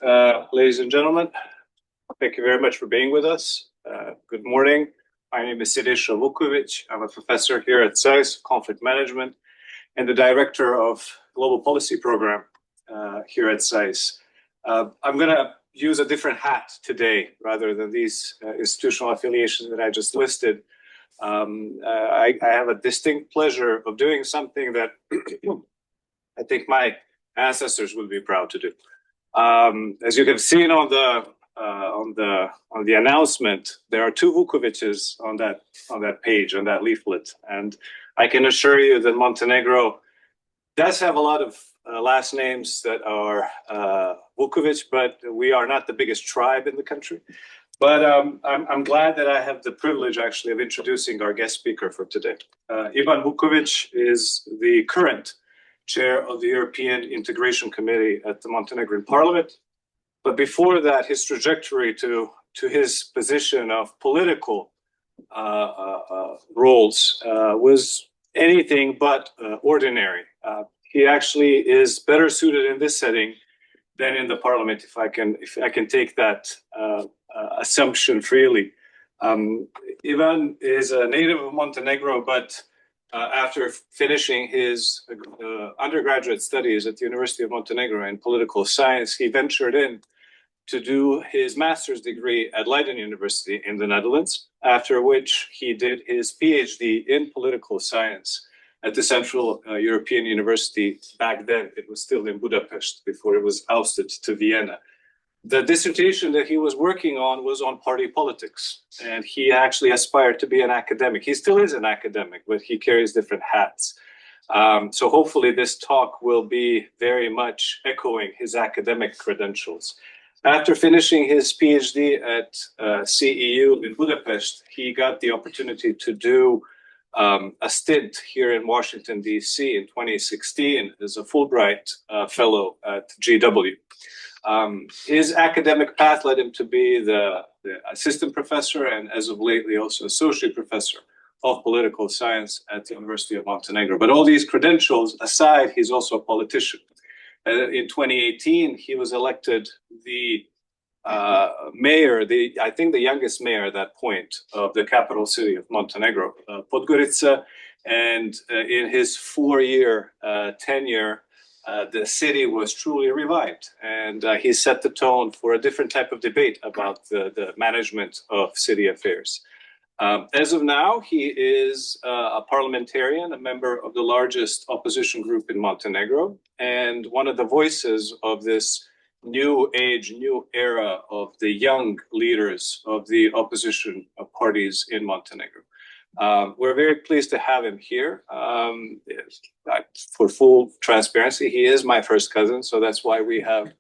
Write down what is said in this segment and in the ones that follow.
Ladies and gentlemen. Thank you very much for being with us. Good morning. My name is Siniša Vuković. I'm a professor here at SAIS, Conflict Management, and the Director of Global Policy Program here at SAIS. I'm going to use a different hat today rather than these institutional affiliations that I just listed. I have a distinct pleasure of doing something that I think my ancestors would be proud to do. As you have seen on the announcement, there are two Vukovićes on that page, on that leaflet, and I can assure you that Montenegro does have a lot of last names that are Vuković, but we are not the biggest tribe in the country. But I'm glad that I have the privilege, actually, of introducing our guest speaker for today. Ivan Vuković is the current chair of the European Integration Committee at the Montenegrin Parliament. But before that, his trajectory to his position of political roles was anything but ordinary. He actually is better suited in this setting than in the parliament, if I can take that assumption freely. Ivan is a native of Montenegro, but after finishing his undergraduate studies at the University of Montenegro in political science, he ventured in to do his master's degree at Leiden University in the Netherlands, after which he did his PhD in political science at the Central European University. Back then, it was still in Budapest before it was ousted to Vienna. The dissertation that he was working on was on party politics, and he actually aspired to be an academic. He still is an academic, but he carries different hats. So hopefully this talk will be very much echoing his academic credentials. After finishing his PhD at CEU in Budapest, he got the opportunity to do a stint here in Washington, D.C. in 2016 as a Fulbright fellow at GW. His academic path led him to be the assistant professor and, as of lately, also associate professor of political science at the University of Montenegro. But all these credentials aside, he's also a politician. In 2018, he was elected the mayor, I think the youngest mayor at that point of the capital city of Montenegro, Podgorica. And in his 4-year tenure, the city was truly revived, and he set the tone for a different type of debate about the management of city affairs. As of now, he is a parliamentarian, a member of the largest opposition group in Montenegro, and one of the voices of this new age, new era of the young leaders of the opposition parties in Montenegro. We're very pleased to have him here. For full transparency, he is my first cousin, so that's why we have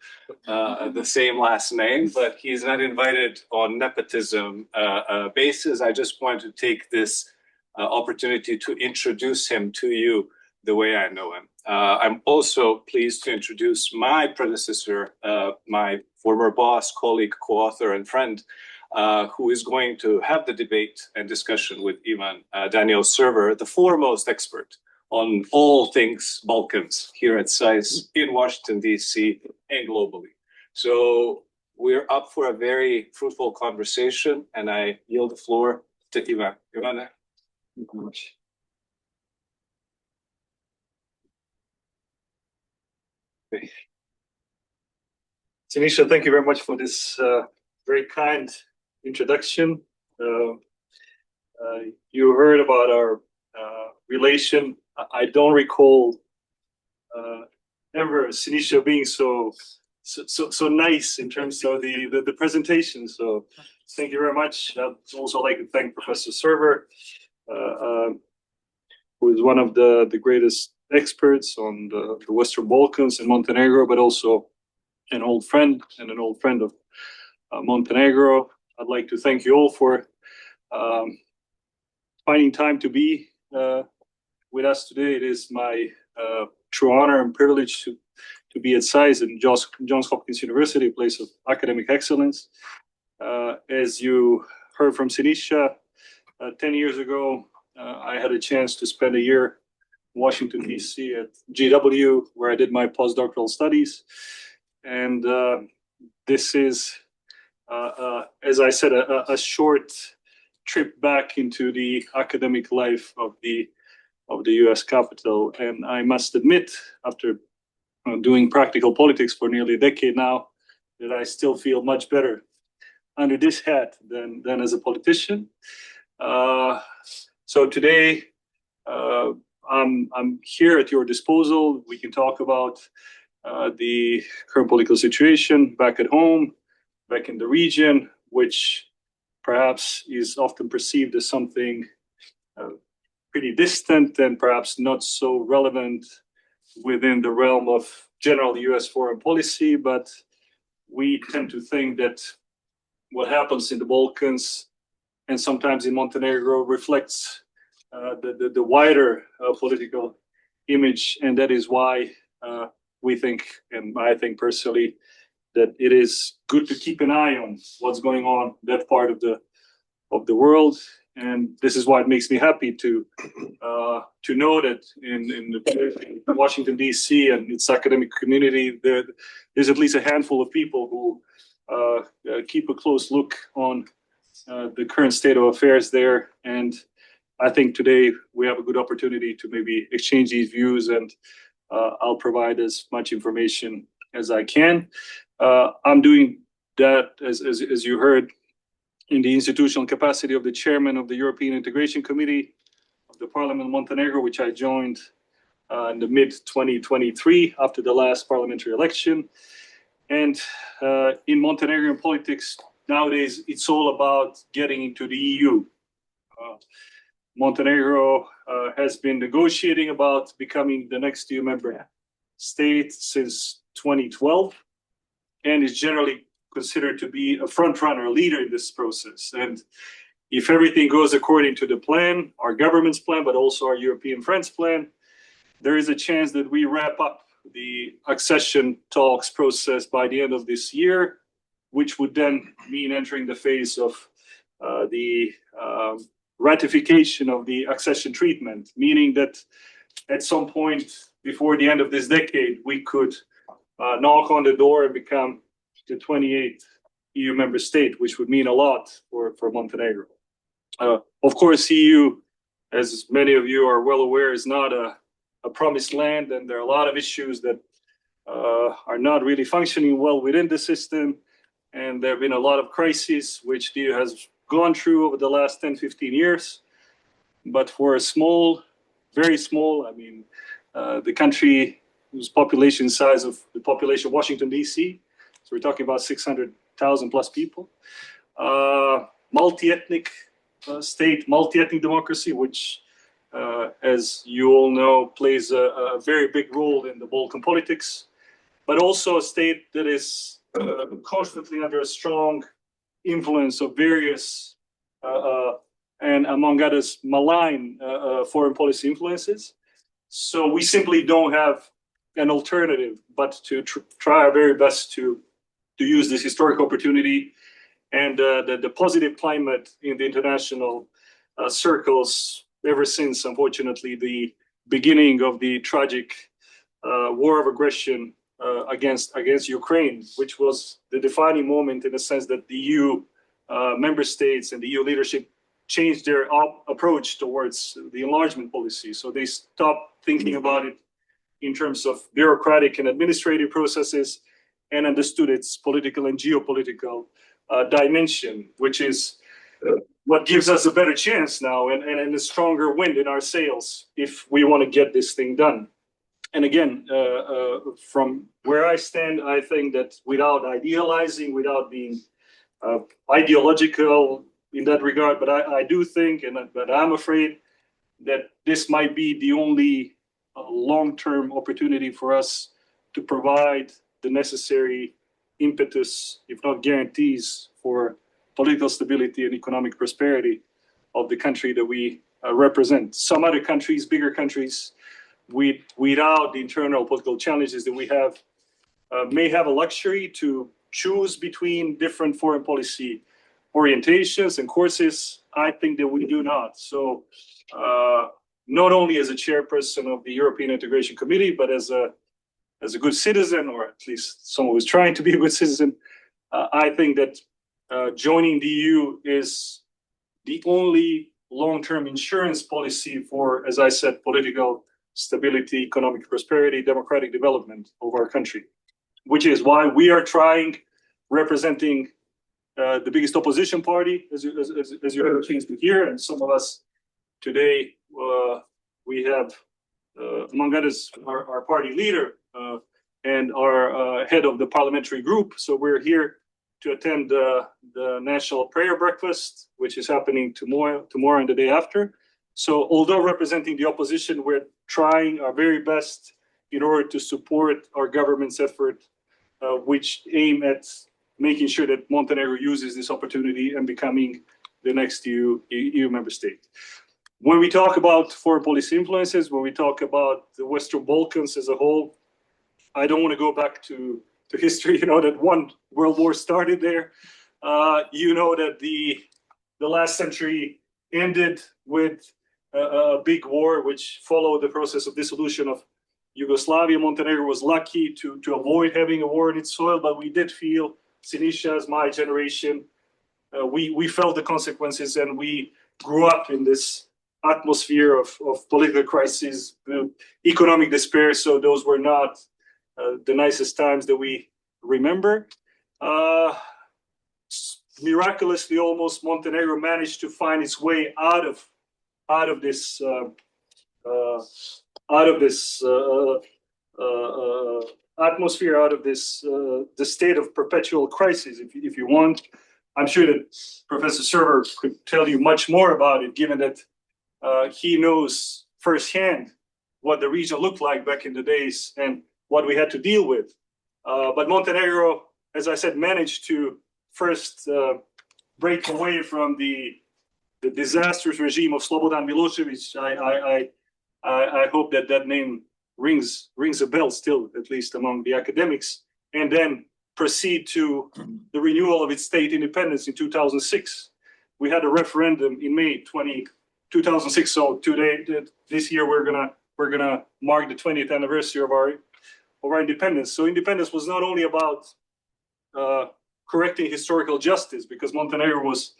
the same last name, but he's not invited on nepotism basis. I just want to take this opportunity to introduce him to you the way I know him. I'm also pleased to introduce my predecessor, my former boss, colleague, co-author, and friend, who is going to have the debate and discussion with Ivan, Daniel Serwer, the foremost expert on all things Balkans here at SAIS in Washington, D.C. and globally. So we're up for a very fruitful conversation, and I yield the floor to Ivan. Ivan, thank you very much. Siniša, thank you very much for this very kind introduction. You heard about our relation. I don't recall ever Siniša being so nice in terms of the presentation. So thank you very much. I'd also like to thank Professor Serwer, who is one of the greatest experts on the Western Balkans and Montenegro, but also an old friend of Montenegro. I'd like to thank you all for finding time to be with us today. It is my true honor and privilege to be at SAIS and Johns Hopkins University, a place of academic excellence. As you heard from Siniša, 10 years ago, I had a chance to spend a year in Washington, D.C. at GW, where I did my postdoctoral studies. And this is, as I said, a short trip back into the academic life of the U.S. Capitol. And I must admit, after doing practical politics for nearly a decade now, that I still feel much better under this hat than as a politician. So today, I'm here at your disposal. We can talk about the current political situation back at home, back in the region, which perhaps is often perceived as something pretty distant and perhaps not so relevant within the realm of general US foreign policy. But we tend to think that what happens in the Balkans and sometimes in Montenegro reflects the wider political image. And that is why we think, and I think personally, that it is good to keep an eye on what's going on in that part of the world. And this is why it makes me happy to know that in Washington, D.C. and its academic community, there's at least a handful of people who keep a close look on the current state of affairs there. And I think today we have a good opportunity to maybe exchange these views, and I'll provide as much information as I can. I'm doing that, as you heard, in the institutional capacity of the chairman of the European Integration Committee of the Parliament of Montenegro, which I joined in the mid-2023 after the last parliamentary election. And in Montenegrin politics nowadays, it's all about getting into the EU. Montenegro has been negotiating about becoming the next EU member state since 2012, and is generally considered to be a front-runner leader in this process. And if everything goes according to the plan, our government's plan, but also our European friends' plan, there is a chance that we wrap up the accession talks process by the end of this year, which would then mean entering the phase of the ratification of the accession treatment, meaning that at some point before the end of this decade, we could knock on the door and become the 28th EU member state, which would mean a lot for Montenegro. Of course, EU, as many of you are well aware, is not a promised land, and there are a lot of issues that are not really functioning well within the system. And there have been a lot of crises which the EU has gone through over the last 10, 15 years. But for a small, very small, the country whose population size of the population of Washington, D.C., so we're talking about 600,000 plus people, multi-ethnic state, multi-ethnic democracy, which, as you all know, plays a very big role in the Balkan politics, but also a state that is constantly under a strong influence of various and, among others, malign foreign policy influences. So we simply don't have an alternative but to try our very best to use this historic opportunity and the positive climate in the international circles ever since, unfortunately, the beginning of the tragic war of aggression against Ukraine, which was the defining moment in the sense that the EU member states and the EU leadership changed their approach towards the enlargement policy. So they stopped thinking about it in terms of bureaucratic and administrative processes and understood its political and geopolitical dimension, which is what gives us a better chance now and a stronger wind in our sails if we want to get this thing done. And again, from where I stand, I think that without idealizing, without being ideological in that regard, but I do think, but I'm afraid that this might be the only long-term opportunity for us to provide the necessary impetus, if not guarantees, for political stability and economic prosperity of the country that we represent. Some other countries, bigger countries, without the internal political challenges that we have, may have a luxury to choose between different foreign policy orientations and courses. I think that we do not. So not only as a chairperson of the European Integration Committee, but as a as a good citizen, or at least someone who's trying to be a good citizen, I think that joining the EU is the only long-term insurance policy for, as I said, political stability, economic prosperity, democratic development of our country, which is why we are trying, representing the biggest opposition party, as you had a chance to hear, and some of us today, we have, among others, our party leader and our head of the parliamentary group. So we're here to attend the National Prayer Breakfast, which is happening tomorrow and the day after. So although representing the opposition, we're trying our very best in order to support our government's effort, which aim at making sure that Montenegro uses this opportunity and becoming the next EU member state. When we talk about foreign policy influences, when we talk about the Western Balkans as a whole, I don't want to go back to history. You know that one world war started there. You know that the last century ended with a big war, which followed the process of dissolution of Yugoslavia. Montenegro was lucky to avoid having a war in its soil, but we did feel, Siniša, as my generation, we felt the consequences, and we grew up in this atmosphere of political crisis, economic despair. So those were not the nicest times that we remember. Miraculously, almost, Montenegro managed to find its way out of this atmosphere, out of this the state of perpetual crisis, if you want. I'm sure that Professor Serwer could tell you much more about it, given that he knows firsthand what the region looked like back in the days and what we had to deal with. But Montenegro, as I said, managed to first break away from the disastrous regime of Slobodan Milosevic. I hope that name rings a bell still, at least among the academics, and then proceed to the renewal of its state independence in 2006. We had a referendum in May 2006. So today, this year, we're gonna mark the 20th anniversary of our independence. So independence was not only about correcting historical justice, because Montenegro was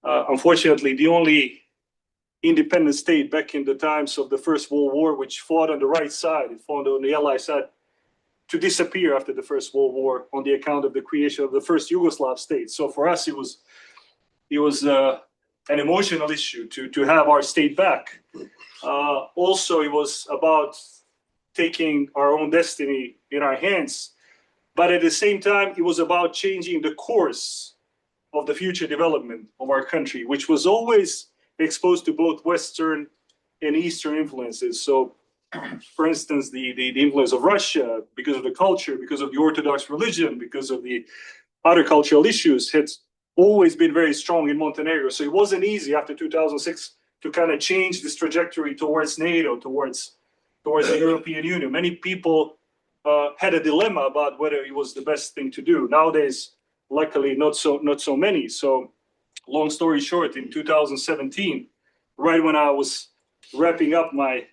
unfortunately the only independent state back in the times of the First World War, which fought on the right side, it fought on the Allied side, to disappear after the First World War on the account of the creation of the first Yugoslav state. So for us, it was an emotional issue to have our state back. Also, it was about taking our own destiny in our hands. But at the same time, it was about changing the course of the future development of our country, which was always exposed to both Western and Eastern influences. So, for instance, the influence of Russia, because of the culture, because of the Orthodox religion, because of the other cultural issues, had always been very strong in Montenegro. So it wasn't easy after 2006 to kind of change this trajectory towards NATO, towards the European Union. Many people had a dilemma about whether it was the best thing to do. Nowadays, luckily, not so many. So, long story short, in 2017, right when I was wrapping up my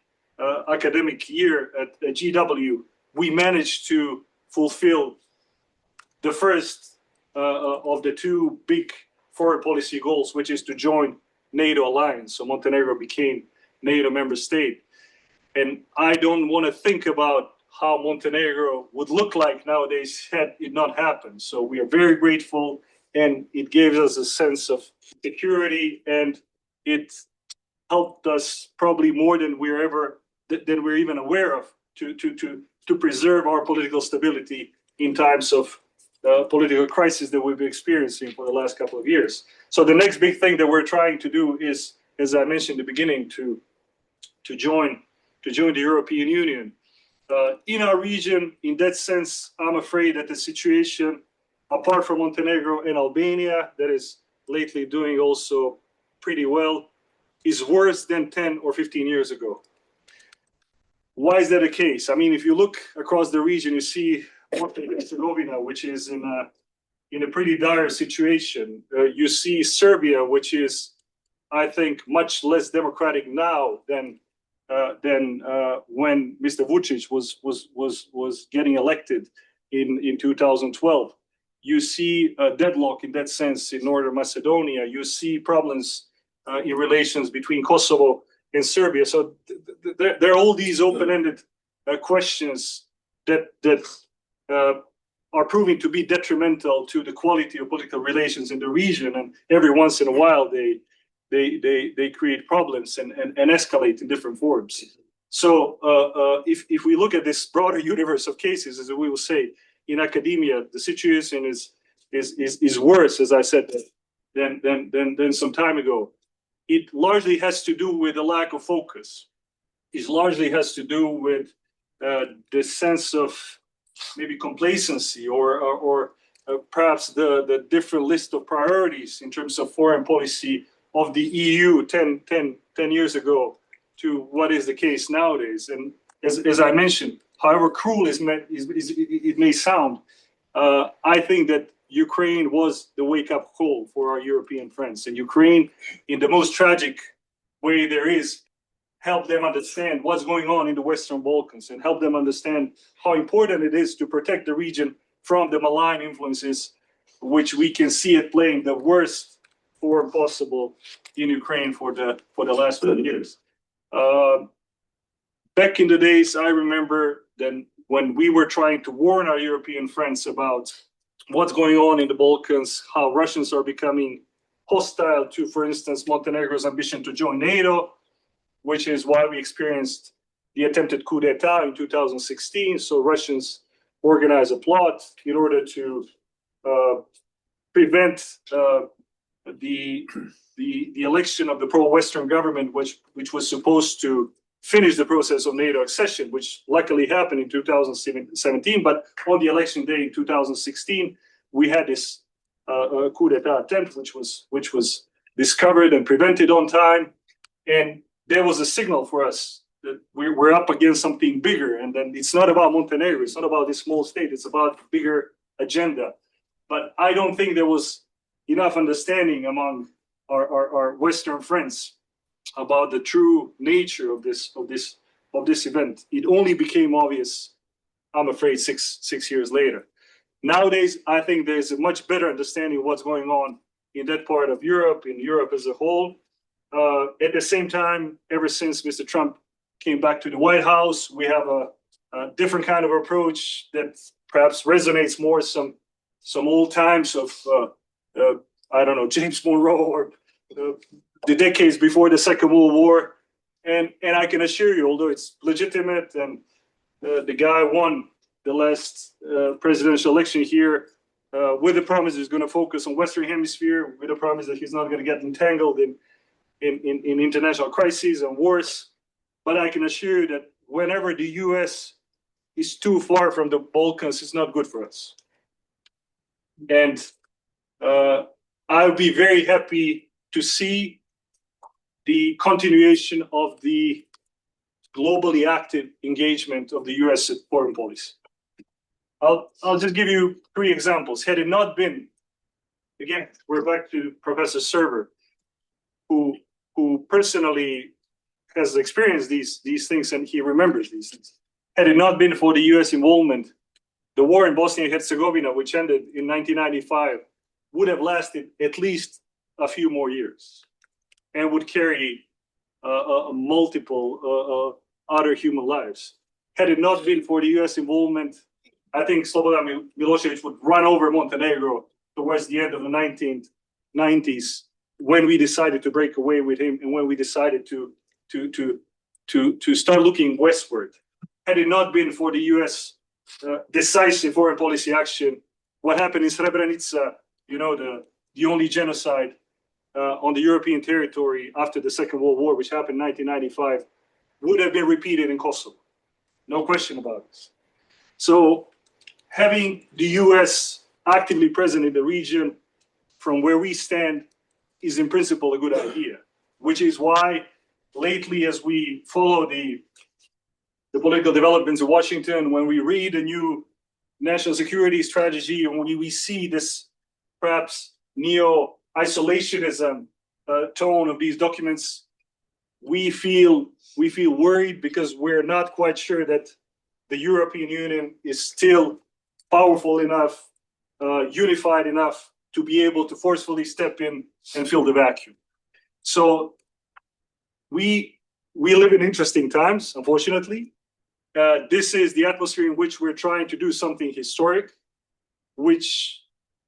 academic year at GW, we managed to fulfill the first of the two big foreign policy goals, which is to join NATO alliance. So Montenegro became NATO member state. And I don't want to think about how Montenegro would look like nowadays had it not happened. So we are very grateful, and it gives us a sense of security, and it helped us probably more than we're even aware of to preserve our political stability in times of political crisis that we've been experiencing for the last couple of years. So the next big thing that we're trying to do is, as I mentioned in the beginning, to join the European Union. In our region, in that sense, I'm afraid that the situation, apart from Montenegro and Albania, that is lately doing also pretty well, is worse than 10 or 15 years ago. Why is that the case? I mean, if you look across the region, you see Montenegro, which is in a pretty dire situation. You see Serbia, which is, I think, much less democratic now than than when Mr. Vučić was getting elected in 2012. You see a deadlock in that sense in Northern Macedonia. You see problems in relations between Kosovo and Serbia. So there are all these open-ended questions that are proving to be detrimental to the quality of political relations in the region. And every once in a while, they create problems and escalate in different forms. So if we look at this broader universe of cases, as we will say, in academia, the situation is worse, as I said, than some time ago. It largely has to do with a lack of focus. It largely has to do with the sense of maybe complacency or perhaps the different list of priorities in terms of foreign policy of the EU 10 years ago to what is the case nowadays. And as I mentioned, however cruel it may sound, I think that Ukraine was the wake-up call for our European friends. And Ukraine, in the most tragic way there is, help them understand what's going on in the Western Balkans and help them understand how important it is to protect the region from the malign influences, which we can see it playing the worst form possible in Ukraine for the last 20 years. Back in the days, I remember then when we were trying to warn our European friends about what's going on in the Balkans, how Russians are becoming hostile to, for instance, Montenegro's ambition to join NATO, which is why we experienced the attempted coup d'etat in 2016. So Russians organized a plot in order to prevent the election of the pro-Western government, which was supposed to finish the process of NATO accession, which luckily happened in 2017. But on the election day in 2016, we had this coup d'etat attempt, which was discovered and prevented on time. And there was a signal for us that we're up against something bigger. And then it's not about Montenegro. It's not about this small state. It's about a bigger agenda. But I don't think there was enough understanding among our Western friends about the true nature of this event. It only became obvious, I'm afraid, six years later. Nowadays, I think there's a much better understanding of what's going on in that part of Europe, in Europe as a whole. At the same time, ever since Mr. Trump came back to the White House, we have a different kind of approach that perhaps resonates more some old times of, I don't know, James Monroe or the decades before the Second World War. And I can assure you, although it's legitimate and the guy won the last presidential election here with the promise he's going to focus on Western Hemisphere, with the promise that he's not going to get entangled in international crises and wars. But I can assure you that whenever the US is too far from the Balkans, it's not good for us. And I'll be very happy to see the continuation of the globally active engagement of the US foreign policy. I'll just give you 3 examples. Had it not been, again, we're back to Professor Serwer, who personally has experienced these things and he remembers these things. Had it not been for the US involvement, the war in Bosnia and Herzegovina, which ended in 1995, would have lasted at least a few more years and would carry multiple other human lives. Had it not been for the US involvement, I think Slobodan Milosevic would run over Montenegro towards the end of the 1990s when we decided to break away with him and when we decided to start looking westward. Had it not been for the US decisive foreign policy action, what happened in Srebrenica, the only genocide on the European territory after the Second World War, which happened in 1995, would have been repeated in Kosovo. No question about this. So having the US actively present in the region from where we stand is in principle a good idea, which is why lately, as we follow the political developments in Washington, when we read a new national security strategy and when we see this perhaps neo-isolationism tone of these documents, we feel worried because we're not quite sure that the European Union is still powerful enough, unified enough to be able to forcefully step in and fill the vacuum. So we live in interesting times, unfortunately. This is the atmosphere in which we're trying to do something historic, which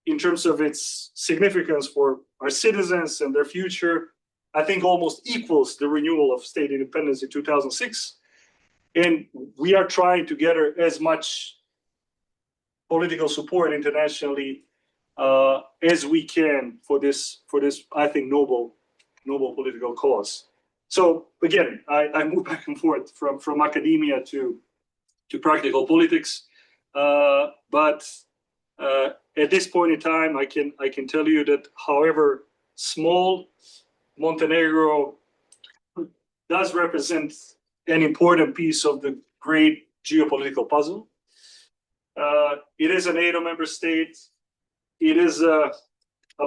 in terms of its significance for our citizens and their future, I think almost equals the renewal of state independence in 2006. And we are trying to gather as much political support internationally as we can for this, I think, noble political cause. So again, I move back and forth from academia to practical politics, but at this point in time, I can tell you that however small, Montenegro does represent an important piece of the great geopolitical puzzle. It is a NATO member state. It is a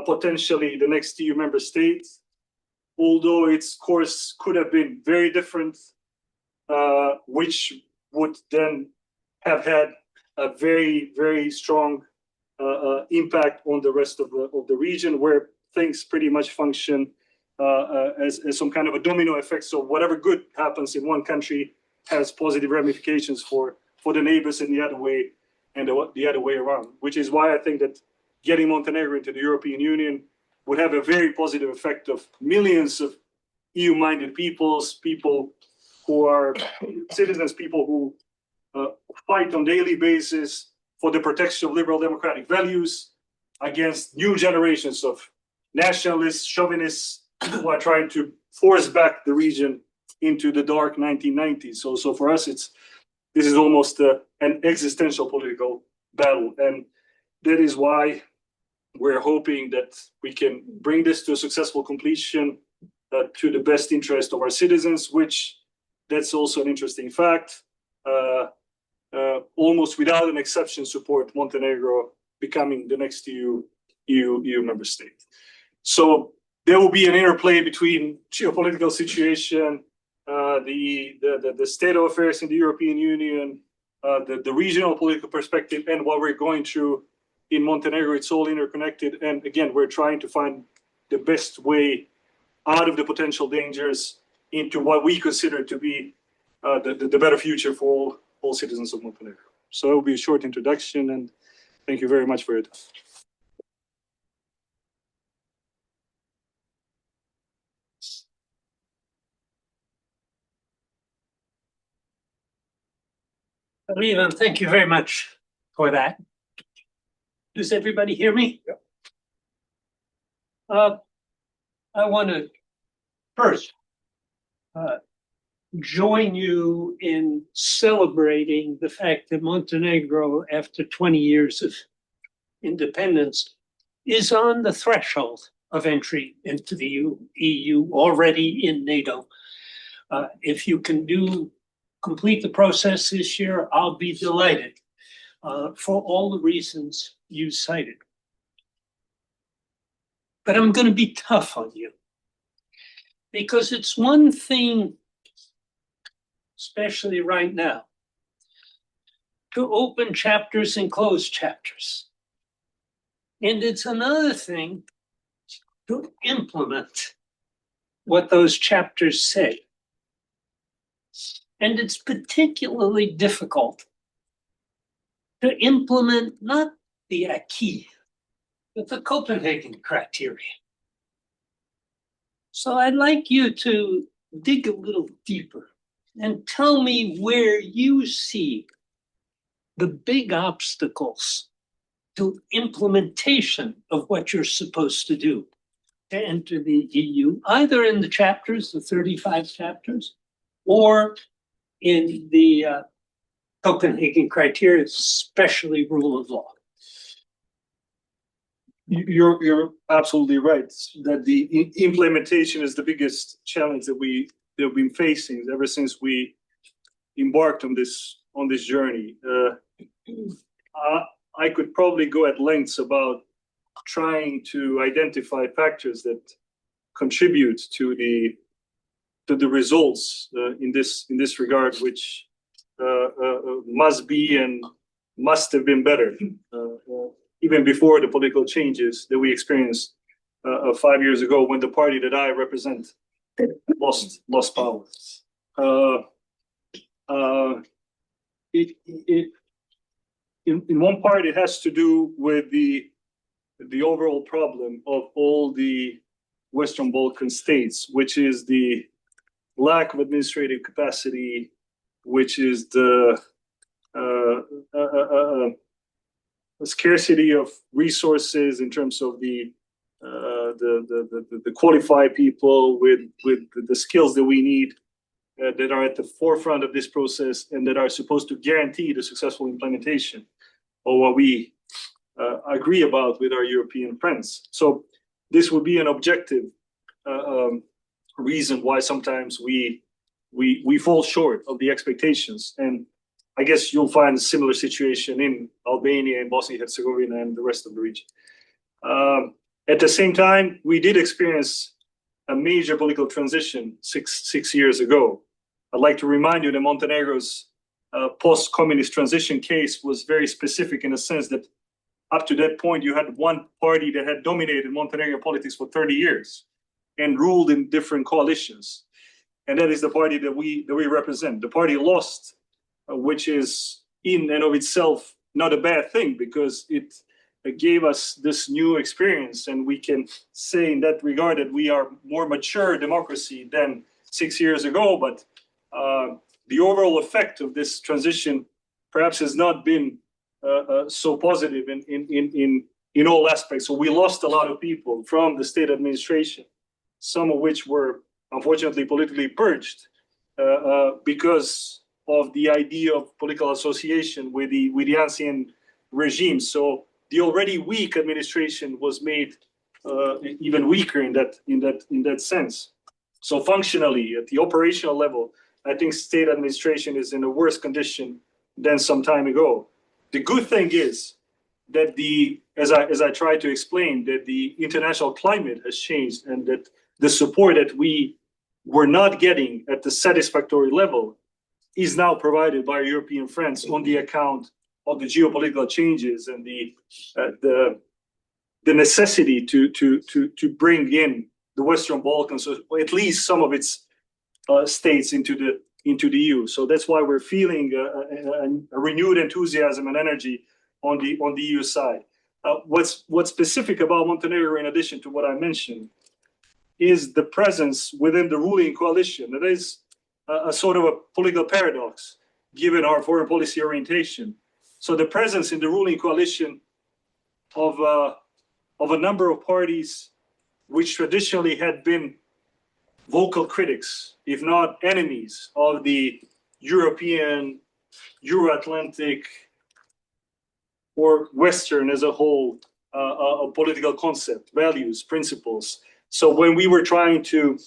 potentially the next EU member state, although its course could have been very different, which would then have had a very, very strong impact on the rest of the region, where things pretty much function as some kind of a domino effect. So whatever good happens in one country has positive ramifications for the neighbors in the other way and the other way around, which is why I think that getting Montenegro into the European Union would have a very positive effect of millions of EU-minded people who are citizens, people who fight on a daily basis for the protection of liberal democratic values against new generations of nationalists, chauvinists who are trying to force back the region into the dark 1990s. So for us, this is almost an existential political battle. And that is why we're hoping that we can bring this to a successful completion to the best interest of our citizens, which that's also an interesting fact. Almost without an exception, support Montenegro becoming the next EU member state. So there will be an interplay between geopolitical situation, the state of affairs in the European Union, the regional political perspective, and what we're going through in Montenegro. It's all interconnected, and again, we're trying to find the best way out of the potential dangers into what we consider to be the better future for all citizens of Montenegro. So it will be a short introduction, and thank you very much for your time. Leland, thank you very much for that. Does everybody hear me? Yep. I want to first join you in celebrating the fact that Montenegro, after 20 years of independence, is on the threshold of entry into the EU, already in NATO. If you can complete the process this year, I'll be delighted for all the reasons you cited. But I'm going to be tough on you, because it's one thing, especially right now, to open chapters and close chapters. And it's another thing to implement what those chapters say. And it's particularly difficult to implement not the acquis, but the Copenhagen criteria. So I'd like you to dig a little deeper and tell me where you see the big obstacles to implementation of what you're supposed to do to enter the EU, either in the chapters, the 35 chapters, or in the Copenhagen criteria, especially rule of law. You're absolutely right that the implementation is the biggest challenge that we've been facing ever since we embarked on this journey. I could probably go at lengths about trying to identify factors that contribute to the results in this regard, which must be and must have been better, even before the political changes that we experienced 5 years ago, when the party that I represent lost power. In one part, it has to do with the overall problem of all the Western Balkan states, which is the lack of administrative capacity, which is the scarcity of resources in terms of the qualified people with the skills that we need, that are at the forefront of this process and that are supposed to guarantee the successful implementation of what we agree about with our European friends. So this would be an objective reason why sometimes we fall short of the expectations. And I guess you'll find a similar situation in Albania and Bosnia and Herzegovina and the rest of the region. At the same time, we did experience a major political transition six years ago. I'd like to remind you that Montenegro's post-communist transition case was very specific in the sense that up to that point, you had one party that had dominated Montenegro politics for 30 years and ruled in different coalitions. And that is the party that we represent. The party lost, which is in and of itself not a bad thing, because it gave us this new experience. And we can say in that regard that we are more mature democracy than 6 years ago. But the overall effect of this transition perhaps has not been so positive in all aspects. So we lost a lot of people from the state administration, some of which were unfortunately politically purged because of the idea of political association with the ancient regime. So the already weak administration was made even weaker in that sense. So functionally, at the operational level, I think state administration is in a worse condition than some time ago. The good thing is that as I tried to explain, that the international climate has changed, and that the support that we were not getting at the satisfactory level is now provided by our European friends on the account of the geopolitical changes and the necessity to bring in the Western Balkans, or at least some of its states into the EU. So that's why we're feeling a renewed enthusiasm and energy on the EU side. What's specific about Montenegro, in addition to what I mentioned, is the presence within the ruling coalition. That is a sort of a political paradox, given our foreign policy orientation. So the presence in the ruling coalition of a number of parties which traditionally had been vocal critics, if not enemies, of the European, Euro-Atlantic, or Western as a whole political concept, values, principles. So when we were trying to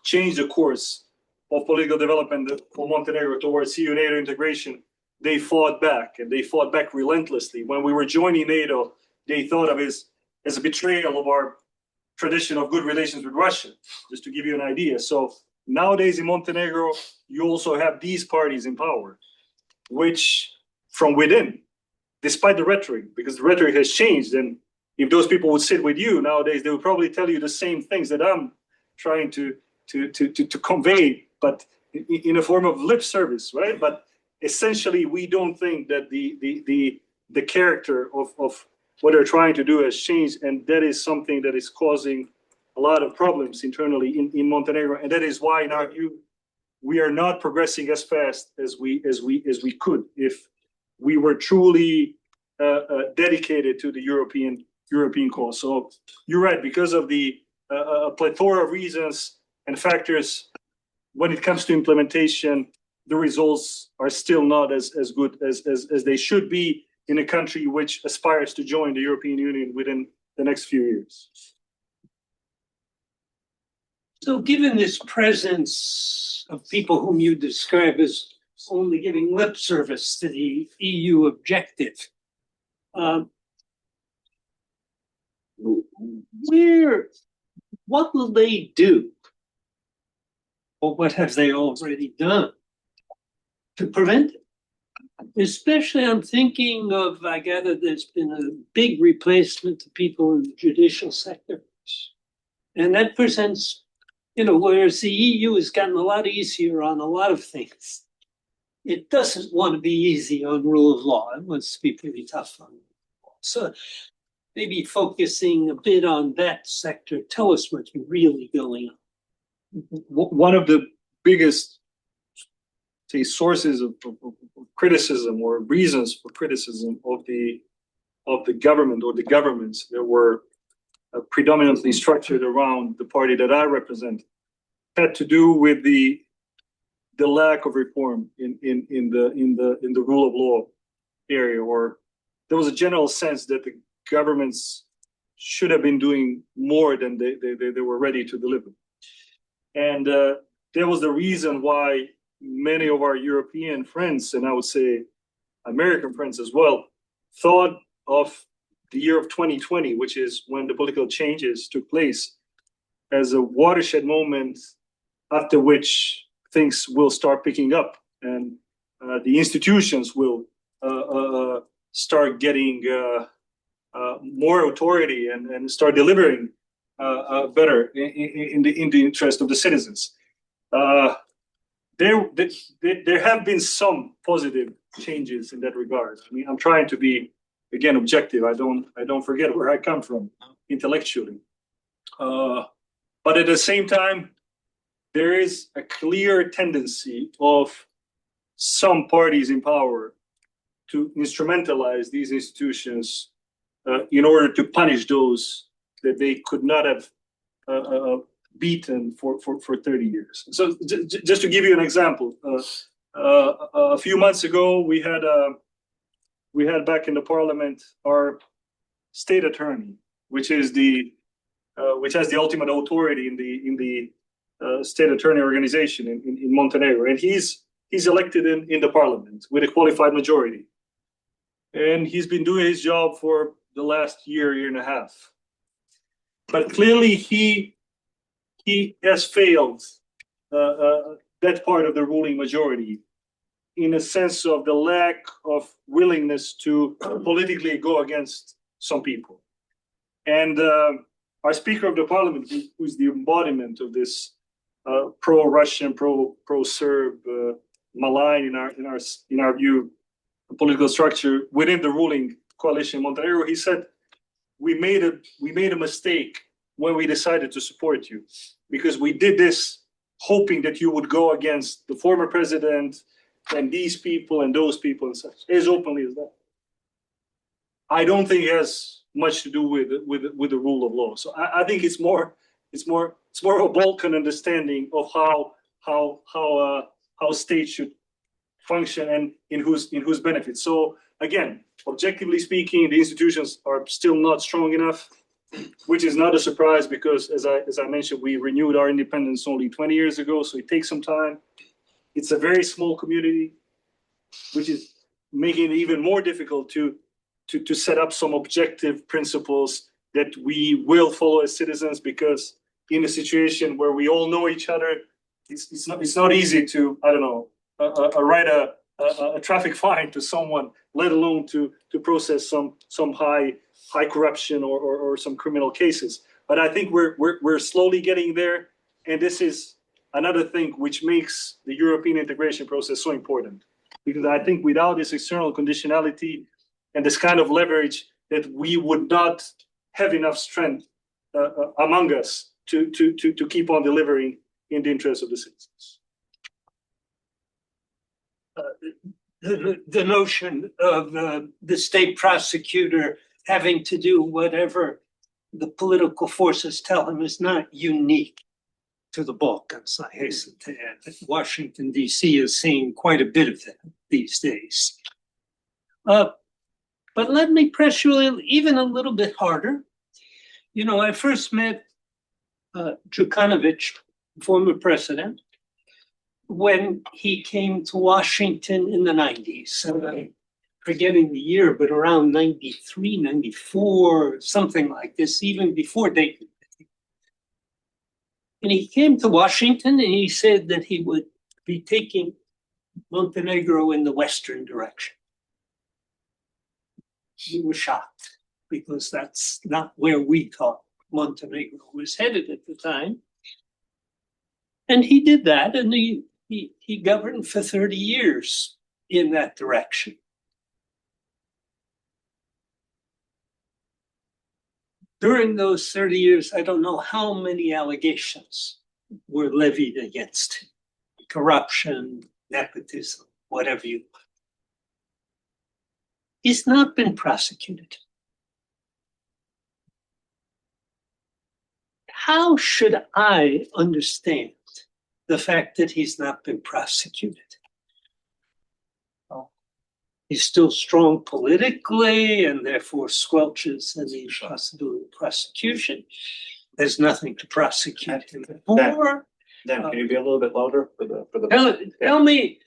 change the course of political development for Montenegro towards EU NATO integration, they fought back, and they fought back relentlessly. When we were joining NATO, they thought of it as a betrayal of our tradition of good relations with Russia, just to give you an idea. So nowadays in Montenegro, you also have these parties in power, which from within, despite the rhetoric, because the rhetoric has changed, and if those people would sit with you nowadays, they would probably tell you the same things that I'm trying to convey, but in a form of lip service, right? But essentially, we don't think that the character of what they're trying to do has changed, and that is something that is causing a lot of problems internally in Montenegro, and that is why, in our view, we are not progressing as fast as we could if we were truly dedicated to the European cause. So you're right, because of the plethora of reasons and factors, when it comes to implementation, the results are still not as good as they should be in a country which aspires to join the European Union within the next few years. So given this presence of people whom you describe as only giving lip service to the EU objective, what will they do or what have they already done to prevent it? Especially, I'm thinking of, I gather there's been a big replacement of people in the judicial sector. And that presents, whereas the EU has gotten a lot easier on a lot of things, it doesn't want to be easy on rule of law. It wants to be pretty tough on it. So maybe focusing a bit on that sector, tell us what's really going on. One of the biggest, say, sources of criticism or reasons for criticism of the government or the governments that were predominantly structured around the party that I represent had to do with the lack of reform in the rule of law area, or there was a general sense that the governments should have been doing more than they were ready to deliver. And that was the reason why many of our European friends, and I would say American friends as well, thought of the year of 2020, which is when the political changes took place, as a watershed moment after which things will start picking up and the institutions will start getting more authority and start delivering better in the interest of the citizens. There have been some positive changes in that regard. I mean, I'm trying to be, again, objective. I don't forget where I come from intellectually. But at the same time, there is a clear tendency of some parties in power to instrumentalize these institutions in order to punish those that they could not have beaten for 30 years. So just to give you an example, a few months ago, we had back in the parliament our state attorney, which has the ultimate authority in the state attorney organization in Montenegro, and he's elected in the parliament with a qualified majority, and he's been doing his job for the last year and a half. But clearly, he has failed that part of the ruling majority in a sense of the lack of willingness to politically go against some people. And our Speaker of the Parliament, who is the embodiment of this pro-Russian, pro-Serb malign in our view political structure within the ruling coalition in Montenegro, he said, we made a mistake when we decided to support you, because we did this hoping that you would go against the former president and these people and those people and such, as openly as that. I don't think it has much to do with the rule of law. So I think it's more of a Balkan understanding of how states should function and in whose benefit. So again, objectively speaking, the institutions are still not strong enough, which is not a surprise because, as I mentioned, we renewed our independence only 20 years ago, so it takes some time. It's a very small community, which is making it even more difficult to set up some objective principles that we will follow as citizens, because in a situation where we all know each other, it's not easy to, I don't know, write a traffic fine to someone, let alone to process some high corruption or some criminal cases. But I think we're slowly getting there, and this is another thing which makes the European integration process so important, because I think without this external conditionality and this kind of leverage, that we would not have enough strength among us to keep on delivering in the interest of the citizens. The notion of the state prosecutor having to do whatever the political forces tell him is not unique to the Balkans. I hasten to add that Washington, D.C. is seeing quite a bit of that these days. But let me press you even a little bit harder. You know, I first met Vuković, former president, when he came to Washington in the 90s. I'm forgetting the year, but around 93, 94, something like this, even before Dayton. And he came to Washington and he said that he would be taking Montenegro in the Western direction. We were shocked because that's not where we thought Montenegro was headed at the time. And he did that, and he governed for 30 years in that direction. During those 30 years, I don't know how many allegations were levied against him. Corruption, nepotism, whatever you want. He's not been prosecuted. How should I understand the fact that he's not been prosecuted? He's still strong politically and therefore squelches any possibility of prosecution. There's nothing to prosecute him for. Dan, can you be a little bit louder for the? Tell me.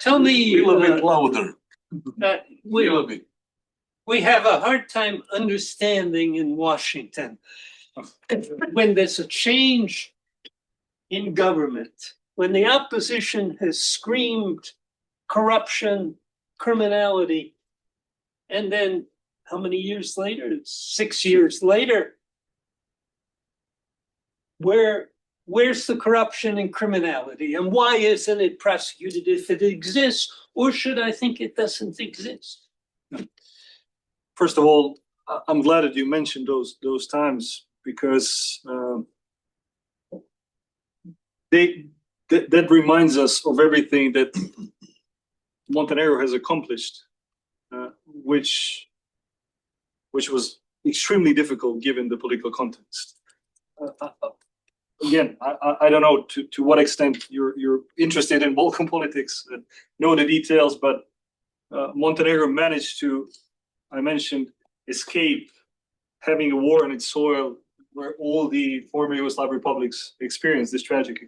A little bit louder. We have a hard time understanding in Washington when there's a change in government, when the opposition has screamed corruption, criminality, and then how many years later? 6 years later, where's the corruption and criminality, and why isn't it prosecuted if it exists, or should I think it doesn't exist? First of all, I'm glad that you mentioned those times because that reminds us of everything that Montenegro has accomplished, which was extremely difficult given the political context. Again, I don't know to what extent you're interested in Balkan politics and know the details, but Montenegro managed to, I mentioned, escape having a war on its soil where all the former Yugoslav republics experienced these tragic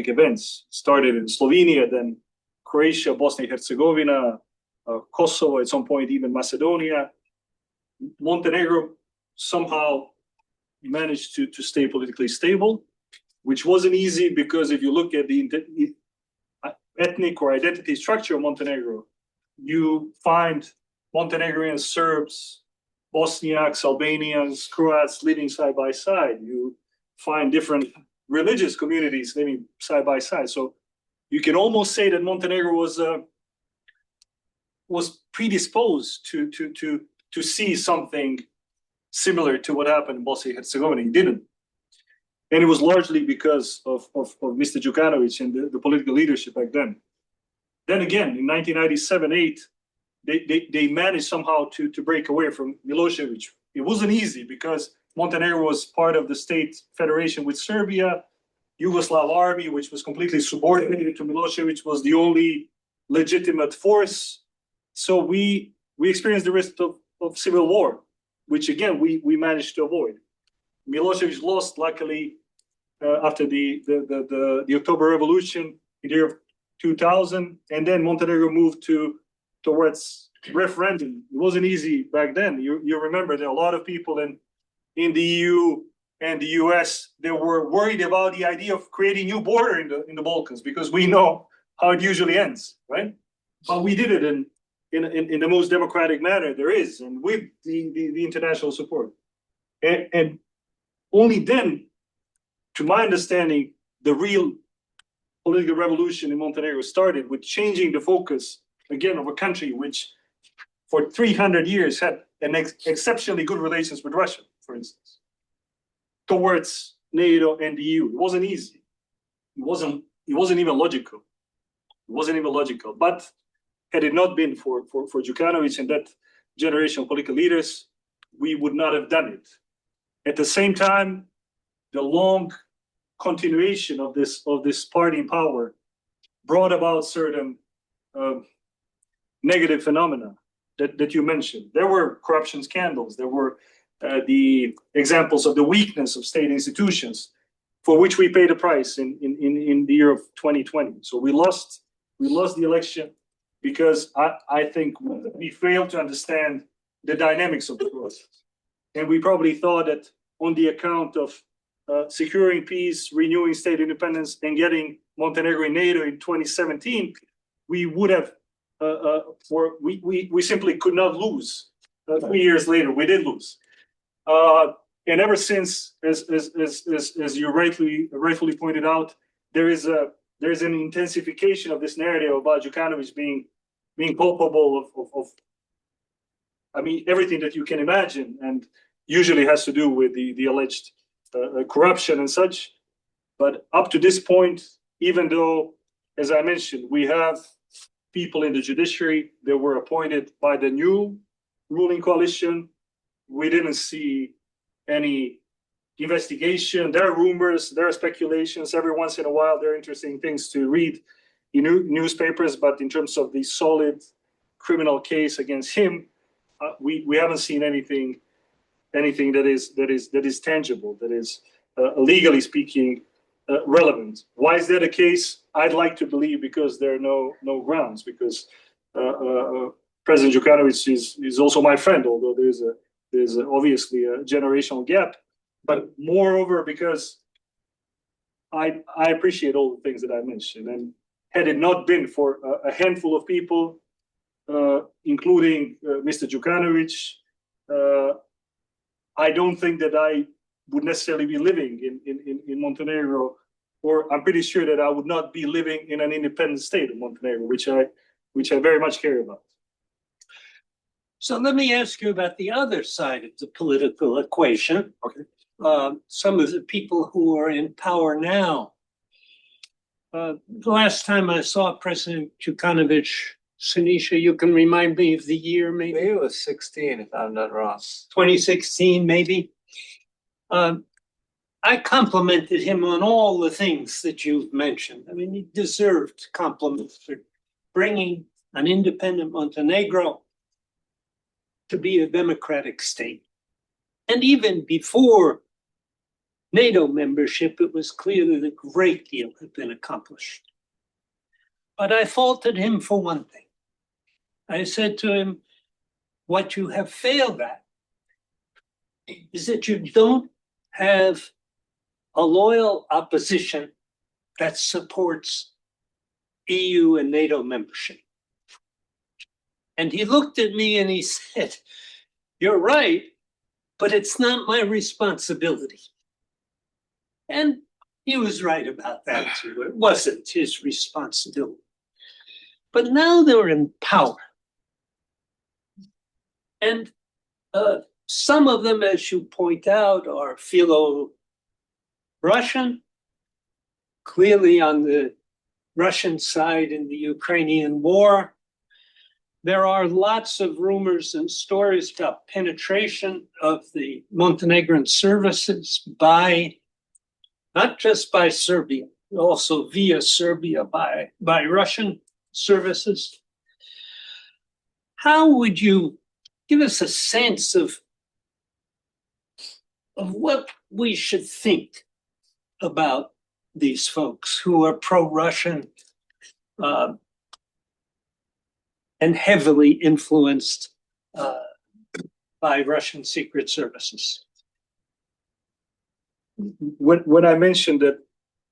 events. Started in Slovenia, then Croatia, Bosnia and Herzegovina, Kosovo, at some point even Macedonia. Montenegro somehow managed to stay politically stable, which wasn't easy because if you look at the ethnic or identity structure of Montenegro, you find Montenegrin Serbs, Bosniaks, Albanians, Croats living side by side. You find different religious communities living side by side. So you can almost say that Montenegro was predisposed to see something similar to what happened in Bosnia and Herzegovina. He didn't. And it was largely because of Mr. Đukanović and the political leadership back then. Then again, in 1997-8, they managed somehow to break away from Milosevic. It wasn't easy because Montenegro was part of the state federation with Serbia. Yugoslav army, which was completely subordinated to Milosevic, was the only legitimate force. So we experienced the risk of civil war, which again we managed to avoid. Milosevic lost, luckily, after the October Revolution in the year of 2000, and then Montenegro moved towards referendum. It wasn't easy back then. You remember there are a lot of people in the EU and the US that were worried about the idea of creating a new border in the Balkans because we know how it usually ends, right? But we did it in the most democratic manner there is, and with the international support. And only then, to my understanding, the real political revolution in Montenegro started with changing the focus, again, of a country which for 300 years had exceptionally good relations with Russia, for instance, towards NATO and the EU. It wasn't easy. It wasn't even logical. It wasn't even logical. But had it not been for Đukanović and that generation of political leaders, we would not have done it. At the same time, the long continuation of this party in power brought about certain negative phenomena that you mentioned. There were corruption scandals. There were the examples of the weakness of state institutions, for which we paid a price in the year of 2020. So we lost the election because I think we failed to understand the dynamics of the process. And we probably thought that on the account of securing peace, renewing state independence, and getting Montenegro in NATO in 2017, we would have, we simply could not lose. 3 years later, we did lose. And ever since, as you rightfully pointed out, there is an intensification of this narrative about Đukanović being culpable of I mean, everything that you can imagine, and usually has to do with the alleged corruption and such. But up to this point, even though, as I mentioned, we have people in the judiciary that were appointed by the new ruling coalition, we didn't see any investigation. There are rumors, there are speculations. Every once in a while, there are interesting things to read in newspapers, but in terms of the solid criminal case against him, we haven't seen anything that is tangible, that is legally speaking relevant. Why is that the case? I'd like to believe because there are no grounds. Because President Đukanović is also my friend, although there's obviously a generational gap. But moreover, because I appreciate all the things that I mentioned, and had it not been for a handful of people, including Mr. Đukanović, I don't think that I would necessarily be living in Montenegro, or I'm pretty sure that I would not be living in an independent state of Montenegro, which I very much care about. So let me ask you about the other side of the political equation. Okay. Some of the people who are in power now. The last time I saw President Đukanović, Siniša, you can remind me of the year, maybe? Maybe it was 16, if I'm not wrong. 2016, maybe. I complimented him on all the things that you've mentioned. I mean, he deserved compliments for bringing an independent Montenegro to be a democratic state. And even before NATO membership, it was clear that a great deal had been accomplished. But I faulted him for one thing. I said to him, what you have failed at is that you don't have a loyal opposition that supports EU and NATO membership. And he looked at me and he said, you're right, but it's not my responsibility. And he was right about that too. It wasn't his responsibility. But now they're in power. And some of them, as you point out, are Philo-Russian, clearly on the Russian side in the Ukrainian war. There are lots of rumors and stories about penetration of the Montenegrin services by, not just by Serbia, also via Serbia by Russian services. How would you give us a sense of what we should think about these folks who are pro-Russian and heavily influenced by Russian secret services? When I mentioned that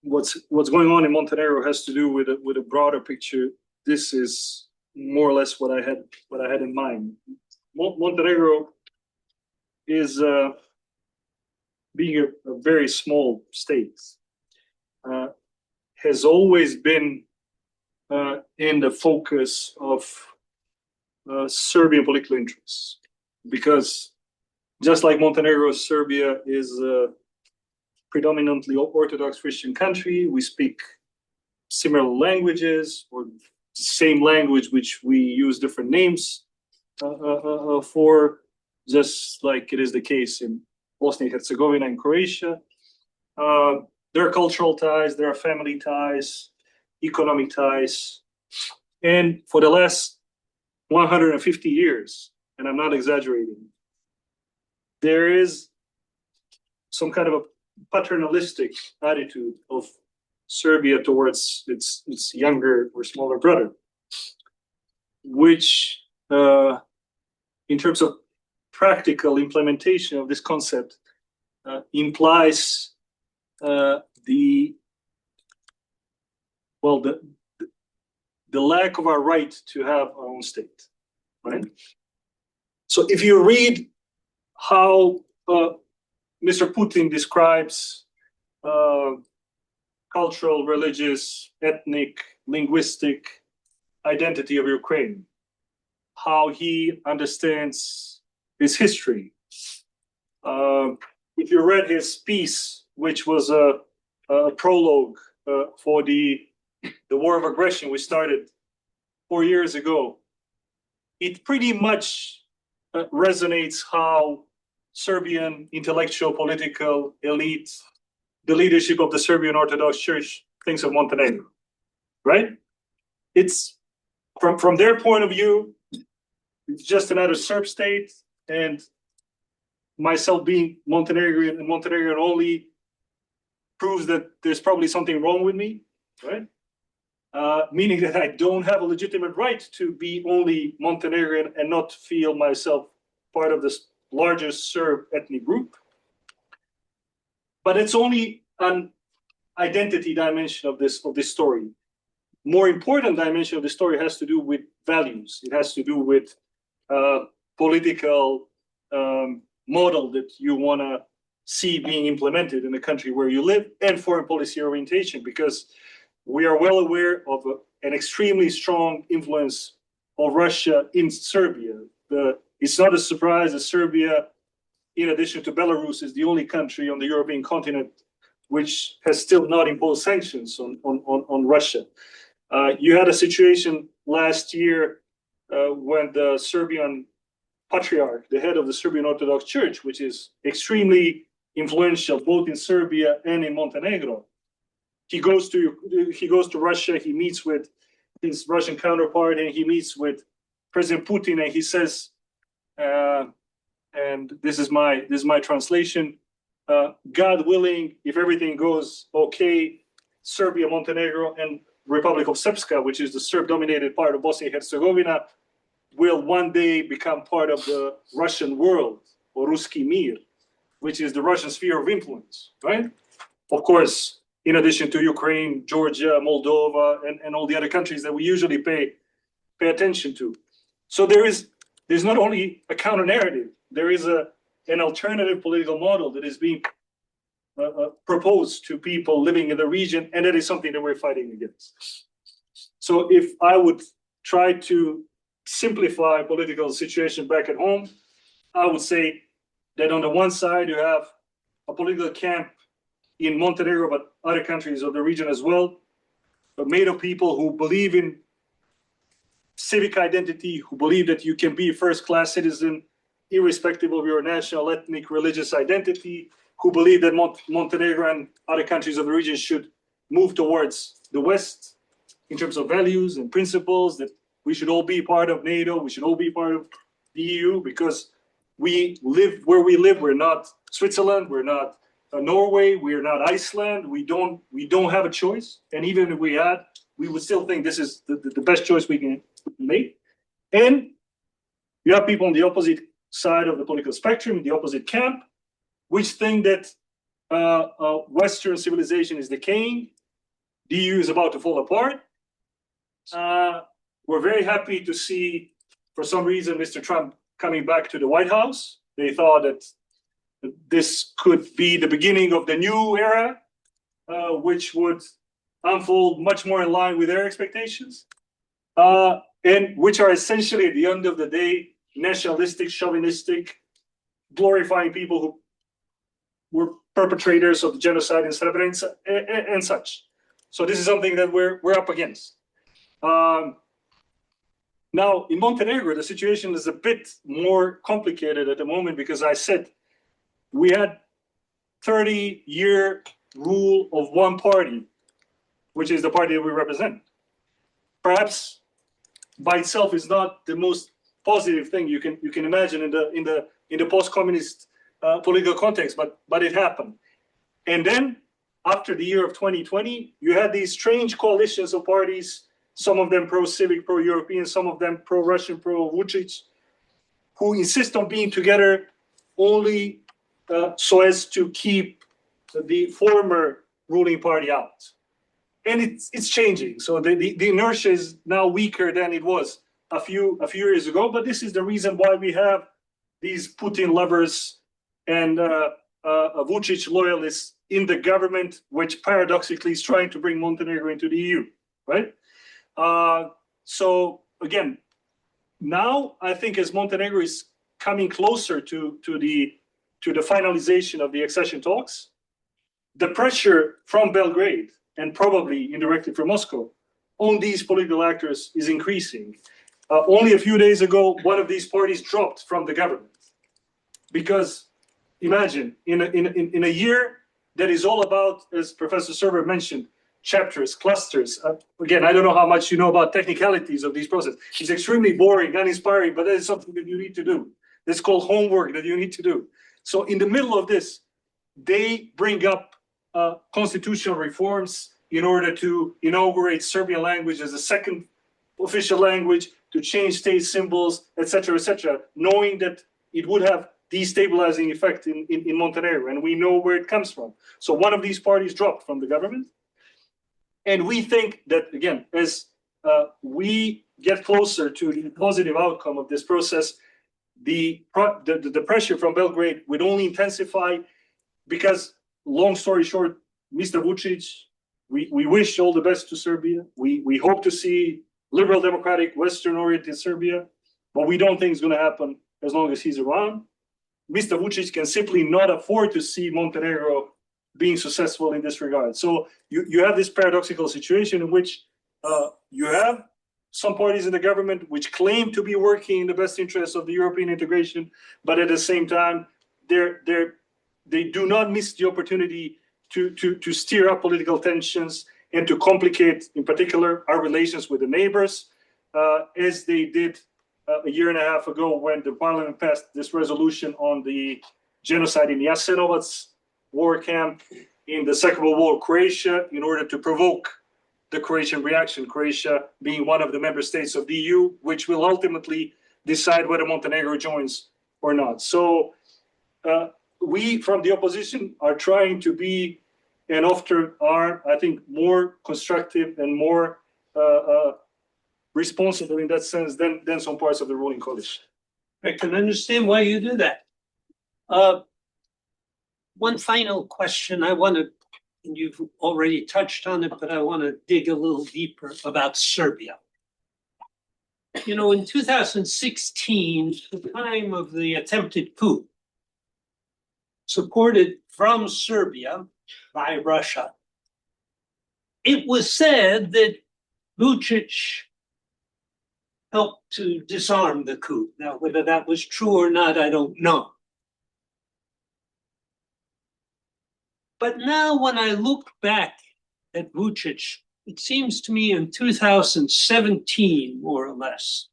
what's going on in Montenegro has to do with a broader picture, this is more or less what I had in mind. Montenegro is being a very small state, has always been in the focus of Serbian political interests, because just like Montenegro, Serbia is a predominantly Orthodox Christian country. We speak similar languages, or the same language which we use different names for, just like it is the case in Bosnia and Herzegovina and Croatia. There are cultural ties, there are family ties, economic ties. And for the last 150 years, and I'm not exaggerating, there is some kind of a paternalistic attitude of Serbia towards its younger or smaller brother, which in terms of practical implementation of this concept implies the lack of our right to have our own state, right? So if you read how Mr. Putin describes cultural, religious, ethnic, linguistic identity of Ukraine, how he understands its history. If you read his piece, which was a prologue for the war of aggression we started 4 years ago, it pretty much resonates how Serbian intellectual, political elite, the leadership of the Serbian Orthodox Church thinks of Montenegro, right? It's from their point of view, it's just another Serb state, and myself being Montenegrin and Montenegrin only proves that there's probably something wrong with me, right? Meaning that I don't have a legitimate right to be only Montenegrin and not feel myself part of this largest Serb ethnic group. But it's only an identity dimension of this story. More important dimension of the story has to do with values. It has to do with political model that you want to see being implemented in the country where you live, and foreign policy orientation, because we are well aware of an extremely strong influence of Russia in Serbia. It's not a surprise that Serbia, in addition to Belarus, is the only country on the European continent which has still not imposed sanctions on Russia. You had a situation last year when the Serbian Patriarch, the head of the Serbian Orthodox Church, which is extremely influential both in Serbia and in Montenegro, he goes to Russia, he meets with his Russian counterpart, and he meets with President Putin, and he says, and this is my translation, God willing, if everything goes okay, Serbia, Montenegro, and Republic of Srpska, which is the Serb-dominated part of Bosnia and Herzegovina, will one day become part of the Russian world, or Ruski Mir, which is the Russian sphere of influence, right? Of course, in addition to Ukraine, Georgia, Moldova, and all the other countries that we usually pay attention to. So there's not only a counter narrative, there is an alternative political model that is being proposed to people living in the region, and that is something that we're fighting against. So if I would try to simplify political situation back at home, I would say that on the one side you have a political camp in Montenegro, but other countries of the region as well, but made of people who believe in civic identity, who believe that you can be a first-class citizen irrespective of your national, ethnic, religious identity, who believe that Montenegro and other countries of the region should move towards the West in terms of values and principles, that we should all be part of NATO, we should all be part of the EU, because we live where we live. We're not Switzerland, we're not Norway, we're not Iceland, we don't have a choice. And even if we had, we would still think this is the best choice we can make. And you have people on the opposite side of the political spectrum, in the opposite camp, which think that Western civilization is decaying, the EU is about to fall apart. We're very happy to see, for some reason, Mr. Trump coming back to the White House. They thought that this could be the beginning of the new era, which would unfold much more in line with their expectations, and which are essentially, at the end of the day, nationalistic, chauvinistic, glorifying people who were perpetrators of the genocide in Srebrenica and such. So this is something that we're up against. Now, in Montenegro, the situation is a bit more complicated at the moment, because I said we had 30-year rule of one party, which is the party that we represent. Perhaps by itself is not the most positive thing you can imagine in the post-communist political context, but it happened. And then after the year of 2020, you had these strange coalitions of parties, some of them pro-civic, pro-European, some of them pro-Russian, pro-Vuković, who insist on being together only so as to keep the former ruling party out. And it's changing. So the inertia is now weaker than it was a few years ago. But this is the reason why we have these Putin lovers and Vučić loyalists in the government, which paradoxically is trying to bring Montenegro into the EU, right? So again, now I think as Montenegro is coming closer to the finalization of the accession talks, the pressure from Belgrade and probably indirectly from Moscow on these political actors is increasing. Only a few days ago, one of these parties dropped from the government because imagine in a year that is all about, as Professor Serwer mentioned, chapters, clusters. Again, I don't know how much you know about technicalities of these processes. It's extremely boring, uninspiring, but that is something that you need to do. That's called homework that you need to do. So in the middle of this, they bring up constitutional reforms in order to inaugurate Serbian language as a second official language, to change state symbols, etc., knowing that it would have destabilizing effect in Montenegro, and we know where it comes from. So one of these parties dropped from the government. And we think that, again, as we get closer to the positive outcome of this process, the pressure from Belgrade would only intensify because, long story short, Mr. Vučić, we wish all the best to Serbia. We hope to see liberal, democratic, Western-oriented Serbia, but we don't think it's going to happen as long as he's around. Mr. Vučić can simply not afford to see Montenegro being successful in this regard. So you have this paradoxical situation in which you have some parties in the government which claim to be working in the best interests of the European integration, but at the same time, they do not miss the opportunity to steer up political tensions and to complicate, in particular, our relations with the neighbors, as they did a year and a half ago when the parliament passed this resolution on the genocide in Jasenovac war camp in the Second World War, Croatia, in order to provoke the Croatian reaction, Croatia being one of the member states of the EU, which will ultimately decide whether Montenegro joins or not. So we from the opposition are trying to be and often are, I think, more constructive and more responsible in that sense than some parts of the ruling coalition. I can understand why you do that. One final question I want to, and you've already touched on it, but I want to dig a little deeper about Serbia. You know, in 2016, the time of the attempted coup, supported from Serbia by Russia, it was said that Vučić helped to disarm the coup. Now, whether that was true or not, I don't know. But now when I look back at Vučić, it seems to me in 2017, more or less,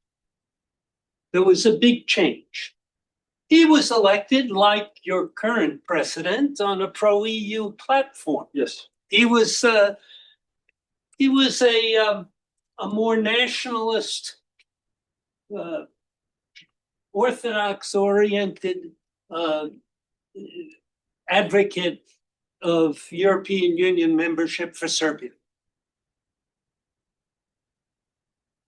there was a big change. He was elected, like your current president, on a pro-EU platform. Yes. He was a more nationalist, Orthodox-oriented advocate of European Union membership for Serbia.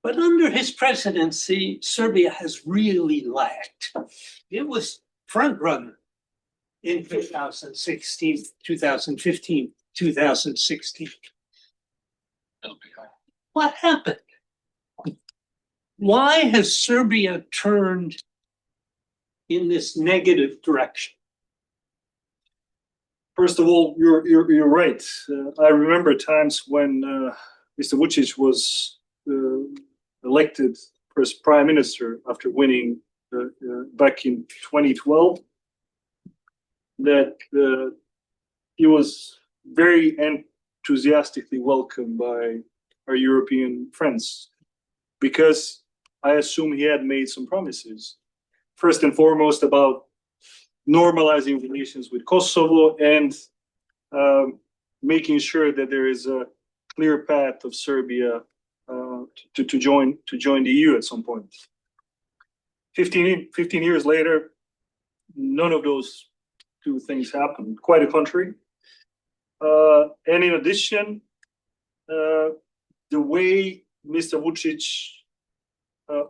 But under his presidency, Serbia has really lagged. It was frontrunner in 2016, 2015, 2016. What happened? Why has Serbia turned in this negative direction? First of all, you're right. I remember times when Mr. Vučić was elected as prime minister after winning back in 2012. That he was very enthusiastically welcomed by our European friends, because I assume he had made some promises. First and foremost, about normalizing relations with Kosovo and making sure that there is a clear path of Serbia to join the EU at some point. 15 years later, none of those two things happened. Quite the contrary. And in addition, the way Mr. Vučić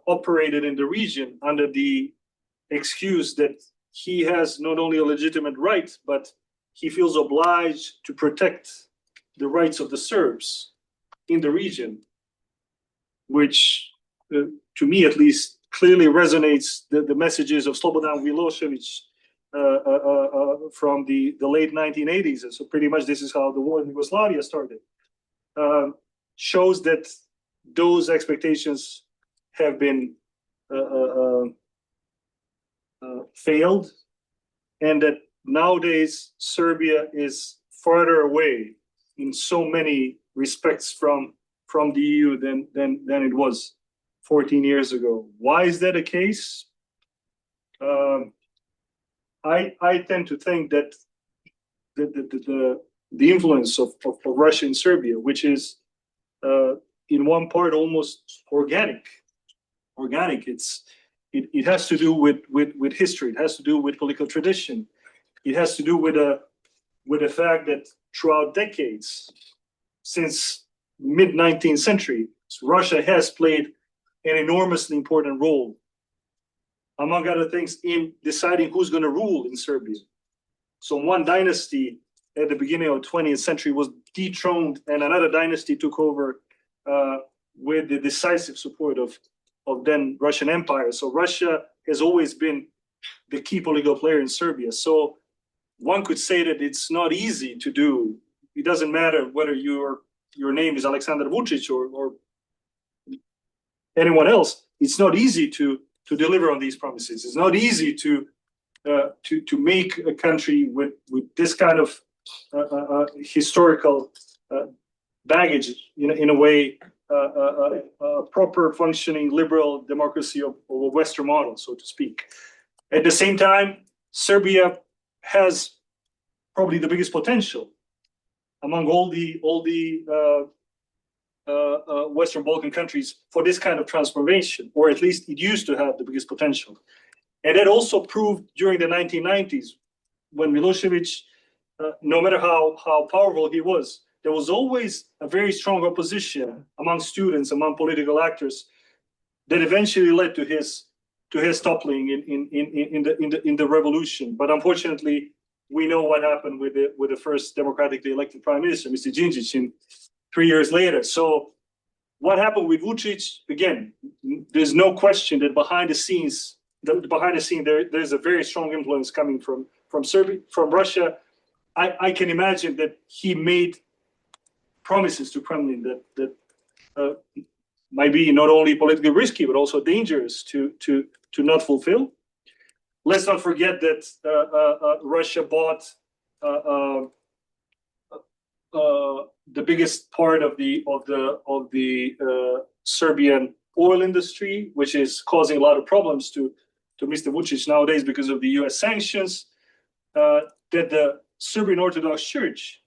operated in the region under the excuse that he has not only a legitimate right, but he feels obliged to protect the rights of the Serbs in the region, which to me at least clearly resonates the messages of Slobodan Milošević from the late 1980s. And so pretty much this is how the war in Yugoslavia started. Shows that those expectations have been failed, and that nowadays Serbia is farther away in so many respects from the EU than it was 14 years ago. Why is that the case? I tend to think that the influence of Russia in Serbia, which is in one part almost organic. It has to do with history. It has to do with political tradition. It has to do with the fact that throughout decades, since mid-19th century, Russia has played an enormously important role, among other things, in deciding who's going to rule in Serbia. So one dynasty at the beginning of the 20th century was dethroned, and another dynasty took over with the decisive support of then Russian Empire. So Russia has always been the key political player in Serbia. So one could say that it's not easy to do. It doesn't matter whether your name is Alexander Vučić or anyone else. It's not easy to deliver on these promises. It's not easy to make a country with this kind of historical baggage in a way a proper functioning liberal democracy of a Western model, so to speak. At the same time, Serbia has probably the biggest potential among all the Western Balkan countries for this kind of transformation, or at least it used to have the biggest potential. And that also proved during the 1990s when Milošević, no matter how powerful he was, there was always a very strong opposition among students, among political actors, that eventually led to his toppling in the revolution. But unfortunately, we know what happened with the first democratically elected prime minister, Mr. Đinđić, 3 years later. So what happened with Vučić? Again, there's no question that behind the scene there's a very strong influence coming from Serbia, from Russia. I can imagine that he made promises to Kremlin that might be not only politically risky but also dangerous to not fulfill. Let's not forget that Russia bought the biggest part of the Serbian oil industry, which is causing a lot of problems to Mr. Vučić nowadays because of the U.S. sanctions. That the Serbian Orthodox Church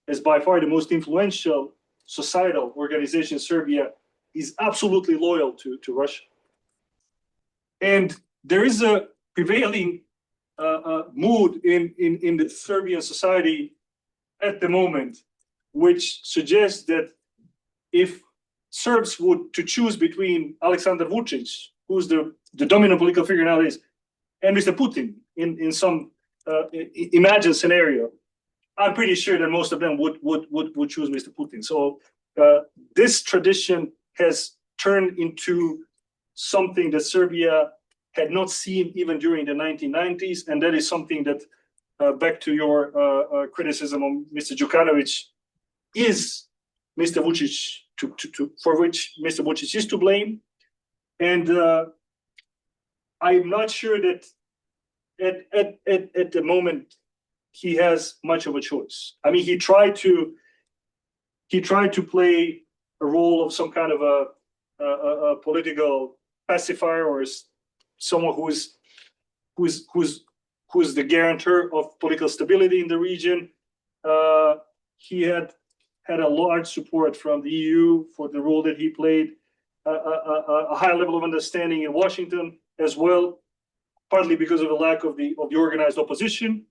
is by far the most influential societal organization in Serbia, is absolutely loyal to Russia. And there is a prevailing mood in the Serbian society at the moment, which suggests that if Serbs would to choose between Alexander Vučić, who's the dominant political figure nowadays, and Mr. Putin in some imagined scenario, I'm pretty sure that most of them would choose Mr. Putin. So this tradition has turned into something that Serbia had not seen even during the 1990s, and that is something that, back to your criticism of Mr. Đukanović, is Mr. Vučić for which Mr. Vučić is to blame. And I'm not sure that at the moment he has much of a choice. I mean, he tried to play a role of some kind of a political pacifier, or someone who's the guarantor of political stability in the region. He had a large support from the EU for the role that he played, a high level of understanding in Washington as well, partly because of the lack of the organized opposition.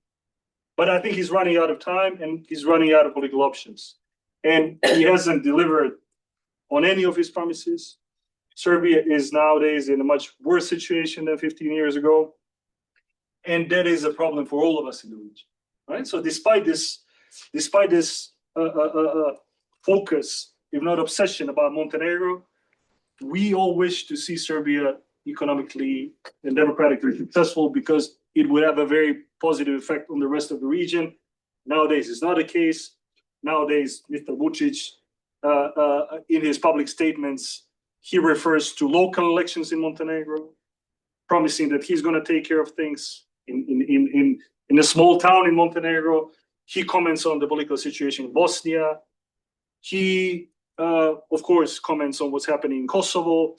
But I think he's running out of time and he's running out of political options. And he hasn't delivered on any of his promises. Serbia is nowadays in a much worse situation than 15 years ago. And that is a problem for all of us in the region, right? So despite this focus, if not obsession, about Montenegro, we all wish to see Serbia economically and democratically successful because it would have a very positive effect on the rest of the region. Nowadays, it's not the case. Nowadays, Mr. Vučić, in his public statements, he refers to local elections in Montenegro, promising that he's going to take care of things in a small town in Montenegro. He comments on the political situation in Bosnia. He, of course, comments on what's happening in Kosovo.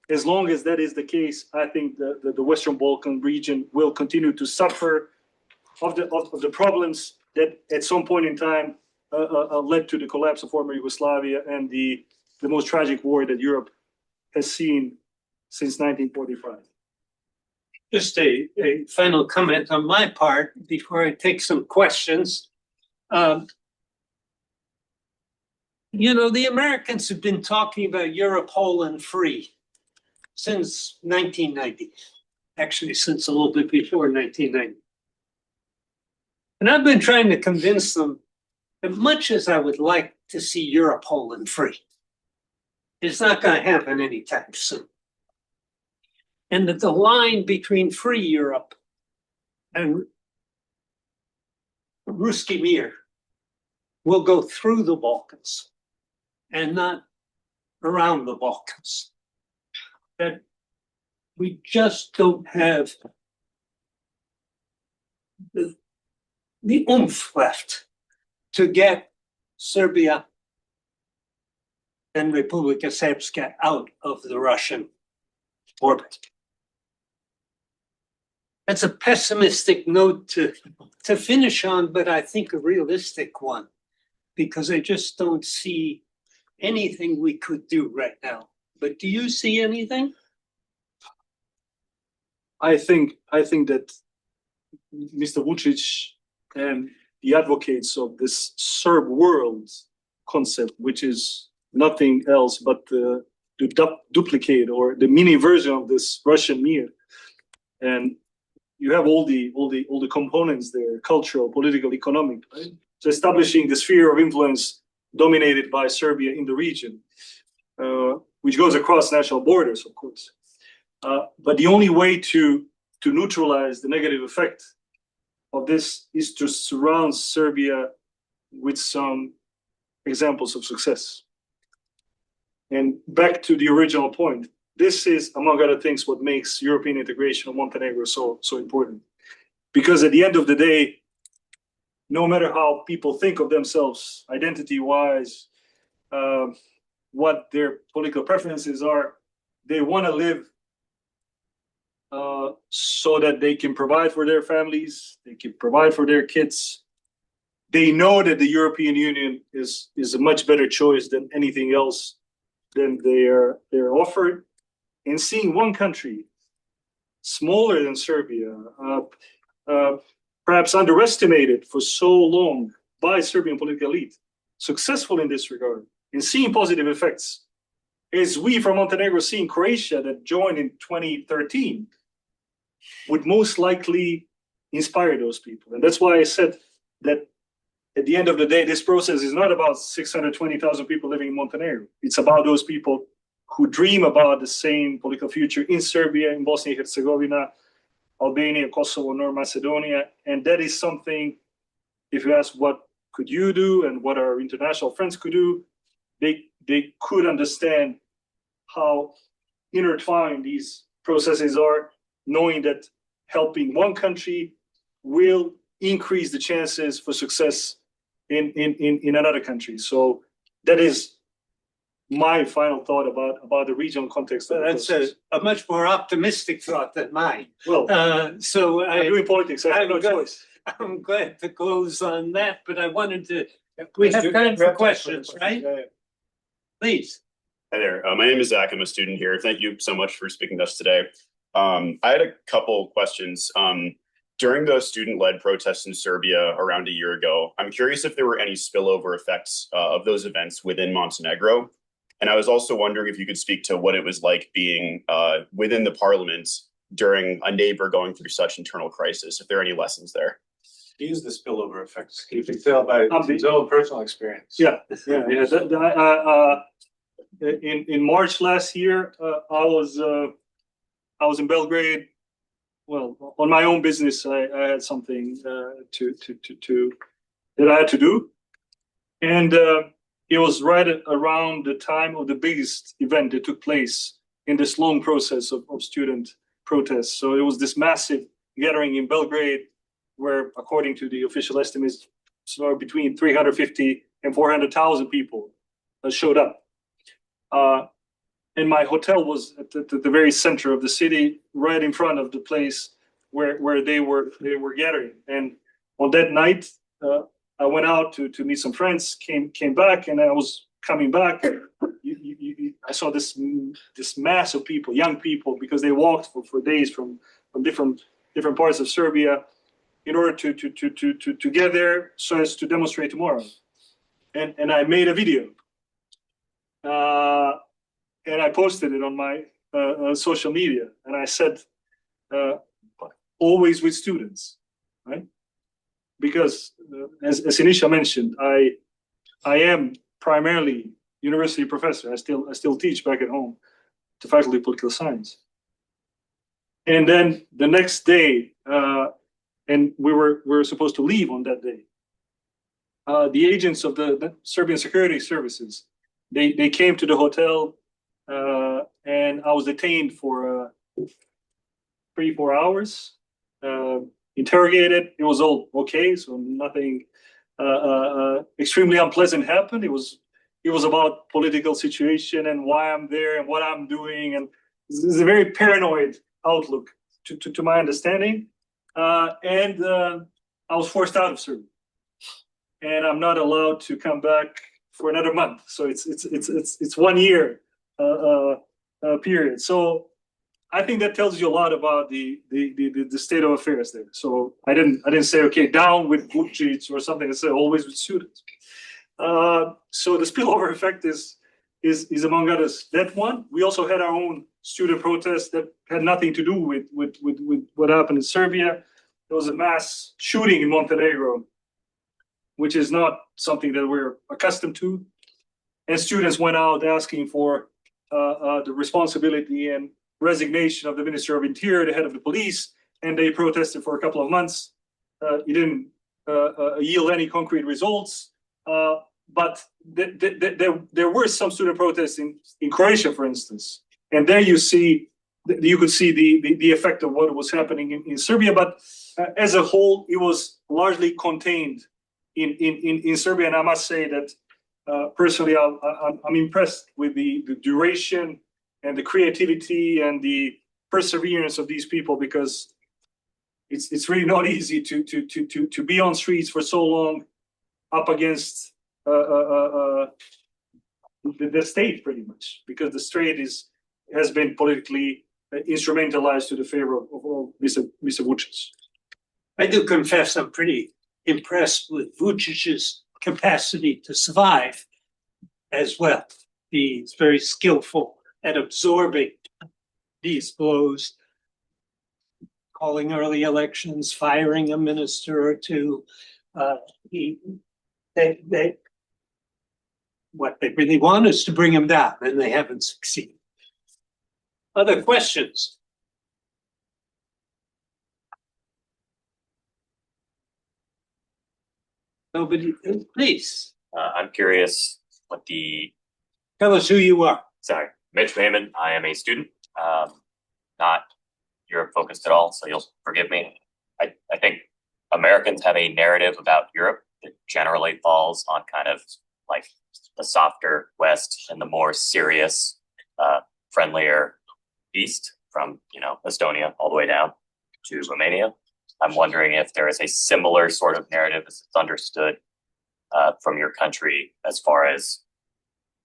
As long as that is the case, I think the Western Balkan region will continue to suffer of the problems that at some point in time led to the collapse of former Yugoslavia and the most tragic war that Europe has seen since 1945. Just a final comment on my part before I take some questions. You know, the Americans have been talking about Europe whole and free since 1990, actually since a little bit before 1990. And I've been trying to convince them that much as I would like to see Europe whole and free, it's not going to happen anytime soon. And that the line between free Europe and Ruski Mir will go through the Balkans and not around the Balkans. That we just don't have the oomph left to get Serbia and Republika Srpska out of the Russian orbit. That's a pessimistic note to finish on, but I think a realistic one, because I just don't see anything we could do right now. But do you see anything? I think that Mr. Vučić and the advocates of this Serb world concept, which is nothing else but the duplicate or the mini version of this Russian Mir, and you have all the components there: cultural, political, economic. Right? So establishing the sphere of influence dominated by Serbia in the region, which goes across national borders, of course. But the only way to neutralize the negative effect of this is to surround Serbia with some examples of success. And back to the original point, this is, among other things, what makes European integration of Montenegro so important. Because at the end of the day, no matter how people think of themselves identity-wise, what their political preferences are, they want to live so that they can provide for their families, they can provide for their kids. They know that the European Union is a much better choice than anything else than they're offered. And seeing one country smaller than Serbia, perhaps underestimated for so long by Serbian political elite, successful in this regard, and seeing positive effects, as we from Montenegro seeing Croatia that joined in 2013, would most likely inspire those people. And that's why I said that at the end of the day, this process is not about 620,000 people living in Montenegro. It's about those people who dream about the same political future in Serbia, in Bosnia and Herzegovina, Albania, Kosovo, North Macedonia. And that is something, if you ask what could you do and what our international friends could do, they could understand how intertwined these processes are, knowing that helping one country will increase the chances for success in another country. So that is my final thought about the regional context. That's a much more optimistic thought than mine. Well, I'm doing politics. I have no choice. I'm glad to close on that, but I wanted to. We have time for questions, right? Please. Hi there. My name is Zach. I'm a student here. Thank you so much for speaking to us today. I had a couple questions. During the student-led protests in Serbia around a year ago, I'm curious if there were any spillover effects of those events within Montenegro. And I was also wondering if you could speak to what it was like being within the parliament during a neighbor going through such internal crisis, if there are any lessons there. Use the spillover effects. You can tell by his own personal experience. Yeah. In March last year, I was in Belgrade. Well, on my own business, I had something that I had to do, and it was right around the time of the biggest event that took place in this long process of student protests. So it was this massive gathering in Belgrade, where, according to the official estimates, so between 350 and 400,000 people showed up. And my hotel was at the very center of the city, right in front of the place where they were gathering. And on that night, I went out to meet some friends, came back, and I was coming back. I saw this mass of people, young people, because they walked for days from different parts of Serbia in order to get there so as to demonstrate tomorrow. And I made a video. And I posted it on my social media, and I said, always with students, right? Because as Siniša mentioned, I am primarily university professor. I still teach back at home to faculty of political science. And then the next day, and we were supposed to leave on that day. The agents of the Serbian security services, they came to the hotel, and I was detained for 3-4 hours, interrogated. It was all okay, so nothing extremely unpleasant happened. It was about political situation and why I'm there and what I'm doing, and this is a very paranoid outlook to my understanding. And I was forced out of Serbia, and I'm not allowed to come back for another month. So it's 1 year period. So I think that tells you a lot about the state of affairs there. So I didn't say, okay, down with Vuković or something. I said always with students. So the spillover effect is among others that one. We also had our own student protests that had nothing to do with what happened in Serbia. There was a mass shooting in Montenegro, which is not something that we're accustomed to. And students went out asking for the responsibility and resignation of the Minister of Interior, the head of the police, and they protested for a couple of months. It didn't yield any concrete results, but there were some student protests in Croatia, for instance, and there you could see the effect of what was happening in Serbia. But as a whole, it was largely contained in Serbia, and I must say that personally, I'm impressed with the duration and the creativity and the perseverance of these people, because it's really not easy to be on streets for so long up against the state, pretty much, because the state has been politically instrumentalized to the favor of Mr. Vučić. I do confess I'm pretty impressed with Vučić's capacity to survive as well. He's very skillful at absorbing these blows, calling early elections, firing a minister or two. What they really want is to bring him down, and they haven't succeeded. Other questions? Nobody, please. I'm curious what Tell us who you are. sorry, Mitch Wayman. I am a student, not Europe focused at all, so you'll forgive me. I think Americans have a narrative about Europe that generally falls on kind of like the softer West and the more serious, friendlier East, from, Estonia all the way down to Romania. I'm wondering if there is a similar sort of narrative as it's understood from your country as far as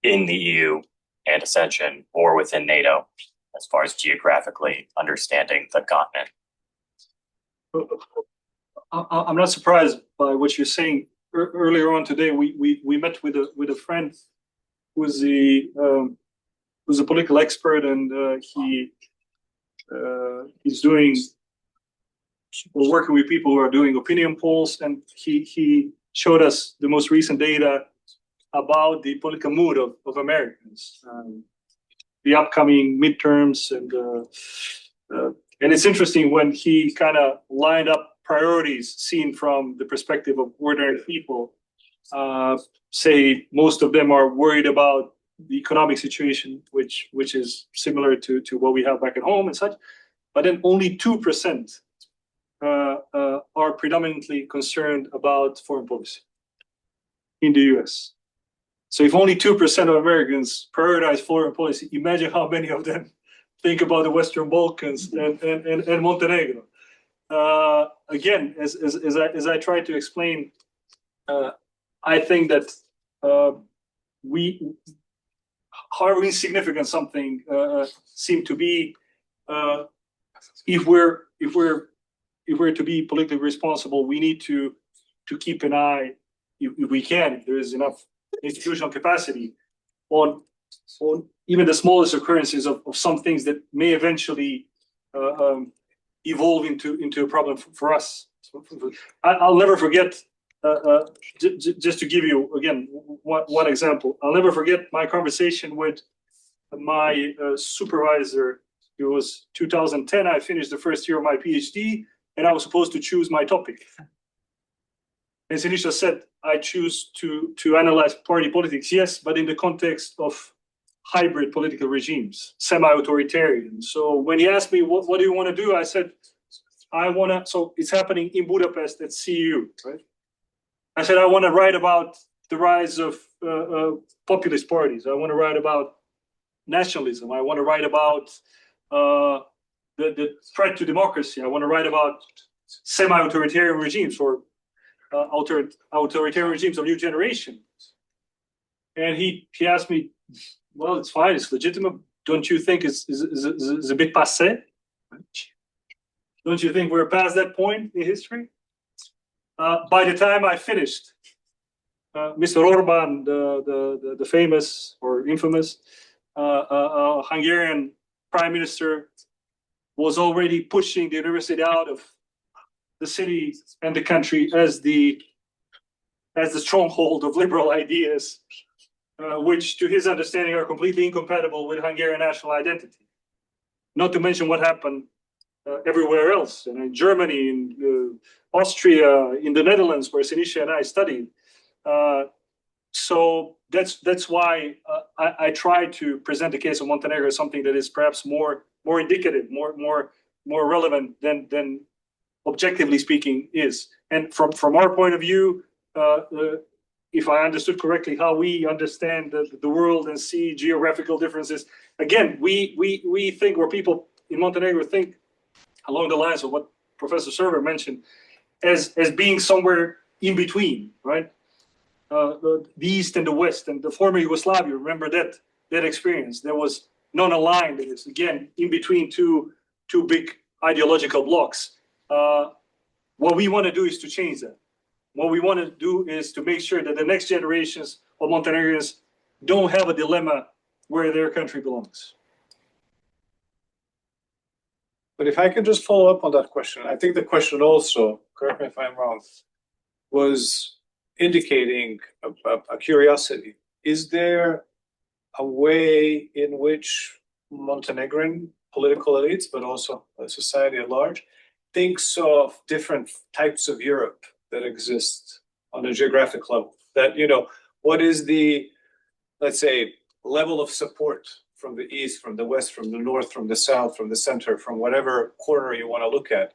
in the EU and accession, or within NATO, as far as geographically understanding the continent. I'm not surprised by what you're saying. Earlier on today, we met with a friend who's a political expert, and we're working with people who are doing opinion polls, and he showed us the most recent data about the political mood of Americans, the upcoming midterms, and it's interesting when he kind of lined up priorities seen from the perspective of ordinary people. Say most of them are worried about the economic situation, which is similar to what we have back at home and such, but then only 2% are predominantly concerned about foreign policy in the US. So if only 2% of Americans prioritize foreign policy, imagine how many of them think about the Western Balkans and Montenegro. Again, as I try to explain, I think that however insignificant something seemed to be, if we're to be politically responsible, we need to keep an eye, if we can, if there is enough institutional capacity, on even the smallest occurrences of some things that may eventually evolve into a problem for us. I'll never forget. Just to give you again one example, I'll never forget my conversation with my supervisor. It was 2010. I finished the first year of my PhD, and I was supposed to choose my topic. And Siniša said, "I choose to analyze party politics, yes, but in the context of hybrid political regimes, semi-authoritarian." So when he asked me, "What do you want to do?" I said, "I want to." So it's happening in Budapest at CEU, right? I said, I want to write about the rise of populist parties. I want to write about nationalism. I want to write about the threat to democracy. I want to write about semi-authoritarian regimes or authoritarian regimes of new generation. And he asked me, well, it's fine. It's legitimate. Don't you think it's a bit passé? Don't you think we're past that point in history? By the time I finished, Mr. Orban, the famous or infamous Hungarian prime minister, was already pushing the university out of the city and the country as the stronghold of liberal ideas, which, to his understanding, are completely incompatible with Hungarian national identity. Not to mention what happened everywhere else, and in Germany, in Austria, in the Netherlands, where Siniša and I studied. So that's why I try to present the case of Montenegro as something that is perhaps more indicative, more relevant than objectively speaking is. And from our point of view, if I understood correctly, how we understand the world and see geographical differences, again, we think, or people in Montenegro think, along the lines of what Professor Serwer mentioned, as being somewhere in between, right? The East and the West and the former Yugoslavia. Remember that experience? There was non-aligned. It is again in between two big ideological blocks. What we want to do is to change that. What we want to do is to make sure that the next generations of Montenegrins don't have a dilemma where their country belongs. But if I could just follow up on that question, I think the question also, correct me if I'm wrong, was indicating a curiosity. Is there a way in which Montenegrin political elites, but also society at large, thinks of different types of Europe that exist on a geographic level? That, what is the, let's say, level of support from the east, from the west, from the north, from the south, from the center, from whatever corner you want to look at,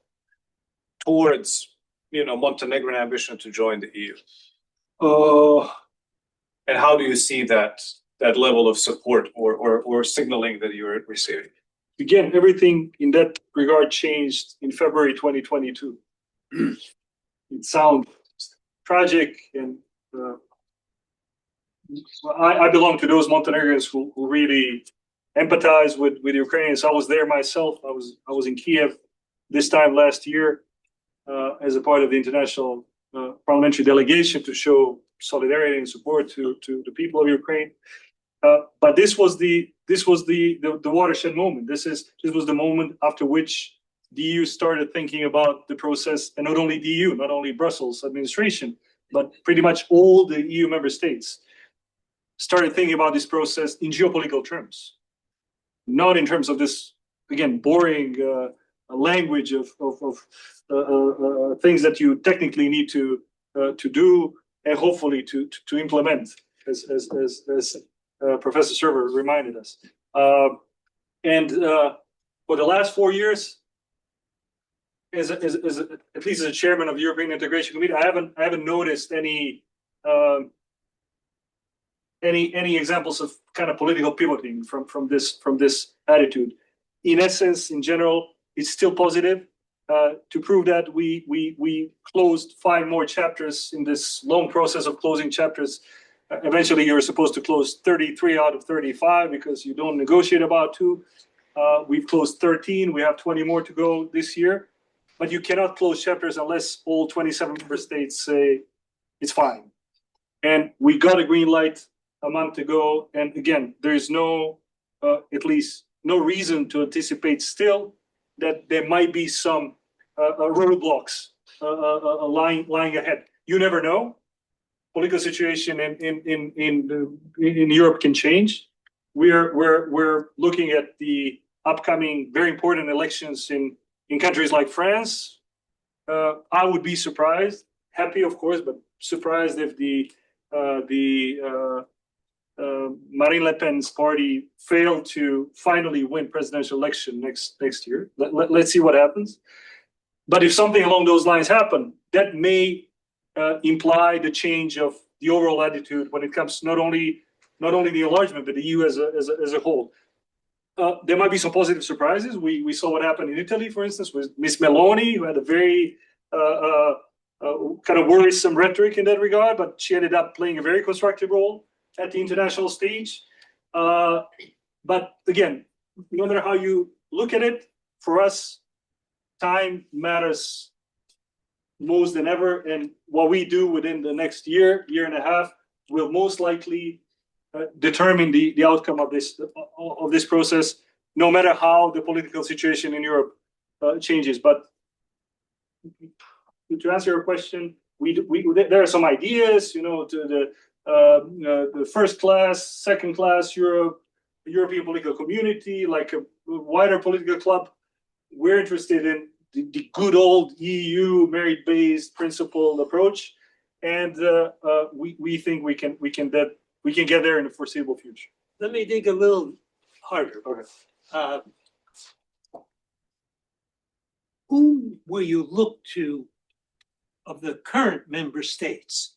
towards, Montenegrin ambition to join the EU? And how do you see that level of support or signaling that you're receiving? Again, everything in that regard changed in February 2022. It sounds tragic, and I belong to those Montenegrins who really empathize with Ukrainians. I was there myself. I was in Kiev this time last year. as a part of the international parliamentary delegation to show solidarity and support to the people of Ukraine. But this was the watershed moment. This was the moment after which the EU started thinking about the process, and not only the EU, not only Brussels administration, but pretty much all the EU member states started thinking about this process in geopolitical terms, not in terms of this, again, boring language of things that you technically need to do and hopefully to implement, as Professor Serwer reminded us. And for the last 4 years, at least as a chairman of the European Integration Committee, I haven't noticed any examples of kind of political pivoting from this attitude. In essence, in general, it's still positive. To prove that, we closed 5 more chapters in this long process of closing chapters. Eventually, you're supposed to close 33 out of 35 because you don't negotiate about 2. We've closed 13. We have 20 more to go this year. But you cannot close chapters unless all 27 member states say it's fine. And we got a green light a month ago. And again, there is no, at least no reason to anticipate still that there might be some roadblocks lying ahead. You never know. Political situation in Europe can change. We're looking at the upcoming very important elections in countries like France. I would be surprised, happy of course, but surprised if the Marine Le Pen's party failed to finally win presidential election next year. Let's see what happens. But if something along those lines happen, that may imply the change of the overall attitude when it comes to not only the enlargement, but the EU as a whole. There might be some positive surprises. We saw what happened in Italy, for instance, with Miss Meloni, who had a very kind of worrisome rhetoric in that regard, but she ended up playing a very constructive role at the international stage. But again, no matter how you look at it, for us, time matters most than ever, and what we do within the next year and a half will most likely determine the outcome of this process, no matter how the political situation in Europe changes. But to answer your question, there are some ideas, to the first class, second class European political community, like a wider political club. We're interested in the good old EU merit-based principled approach, and we think we can get there in the foreseeable future. Let me dig a little harder. Okay. Whom will you look to of the current member states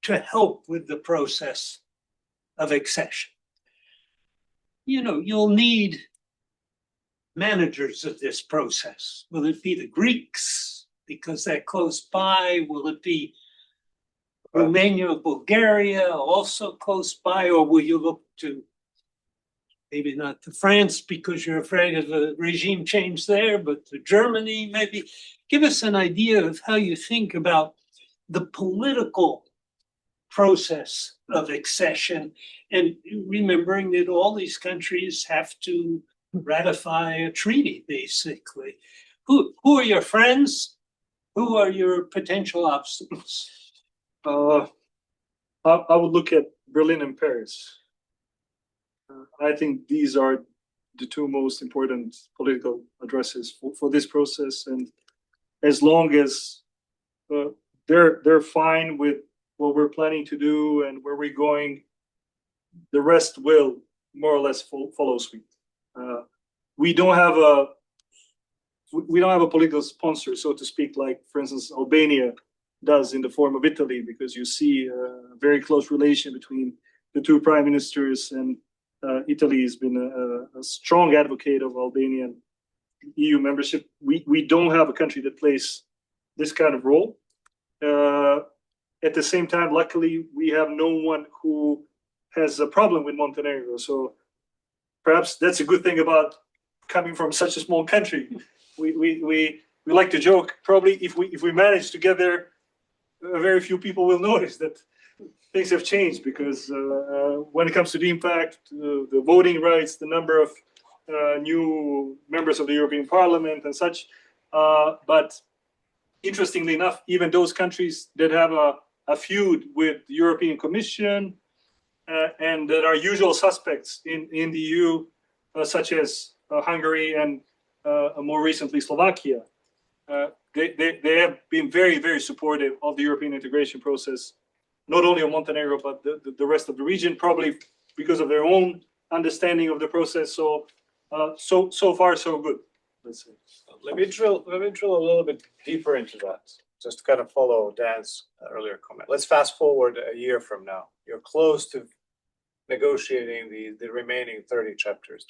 to help with the process of accession? You'll need managers of this process. Will it be the Greeks because they're close by? Will it be Romania, Bulgaria, also close by? Or will you look to maybe not to France because you're afraid of a regime change there, but to Germany maybe? Give us an idea of how you think about the political process of accession, and remembering that all these countries have to ratify a treaty, basically. Who are your friends? Who are your potential obstacles? I would look at Berlin and Paris. I think these are the 2 most important political addresses for this process, and as long as they're fine with what we're planning to do and where we're going, the rest will more or less follow suit. We don't have a political sponsor, so to speak, like, for instance, Albania does in the form of Italy, because you see a very close relation between the 2 prime ministers, and Italy has been a strong advocate of Albanian EU membership. We don't have a country that plays this kind of role. At the same time, luckily, we have no one who has a problem with Montenegro. So perhaps that's a good thing about coming from such a small country. We we like to joke, probably if we manage to get there, very few people will notice that things have changed, because when it comes to the impact, the voting rights, the number of new members of the European Parliament and such. But interestingly enough, even those countries that have a feud with the European Commission and that are usual suspects in the EU, such as Hungary and more recently Slovakia, they have been very, very supportive of the European integration process, not only of Montenegro, but the rest of the region, probably because of their own understanding of the process. So far, so good, let's say. Let me drill a little bit deeper into that, just to kind of follow Dan's earlier comment. Let's fast forward a year from now. You're close to negotiating the remaining 20 chapters.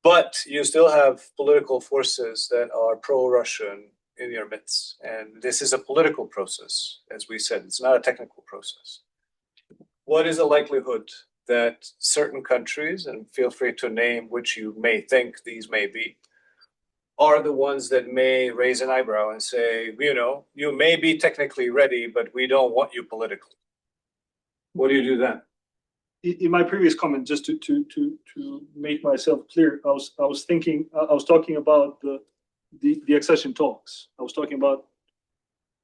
But you still have political forces that are pro-Russian in your midst. And this is a political process, as we said. It's not a technical process. What is the likelihood that certain countries, and feel free to name which you may think these may be, are the ones that may raise an eyebrow and say, you may be technically ready, but we don't want you politically? What do you do then? In my previous comment, just to make myself clear, I was talking about the accession talks. I was talking about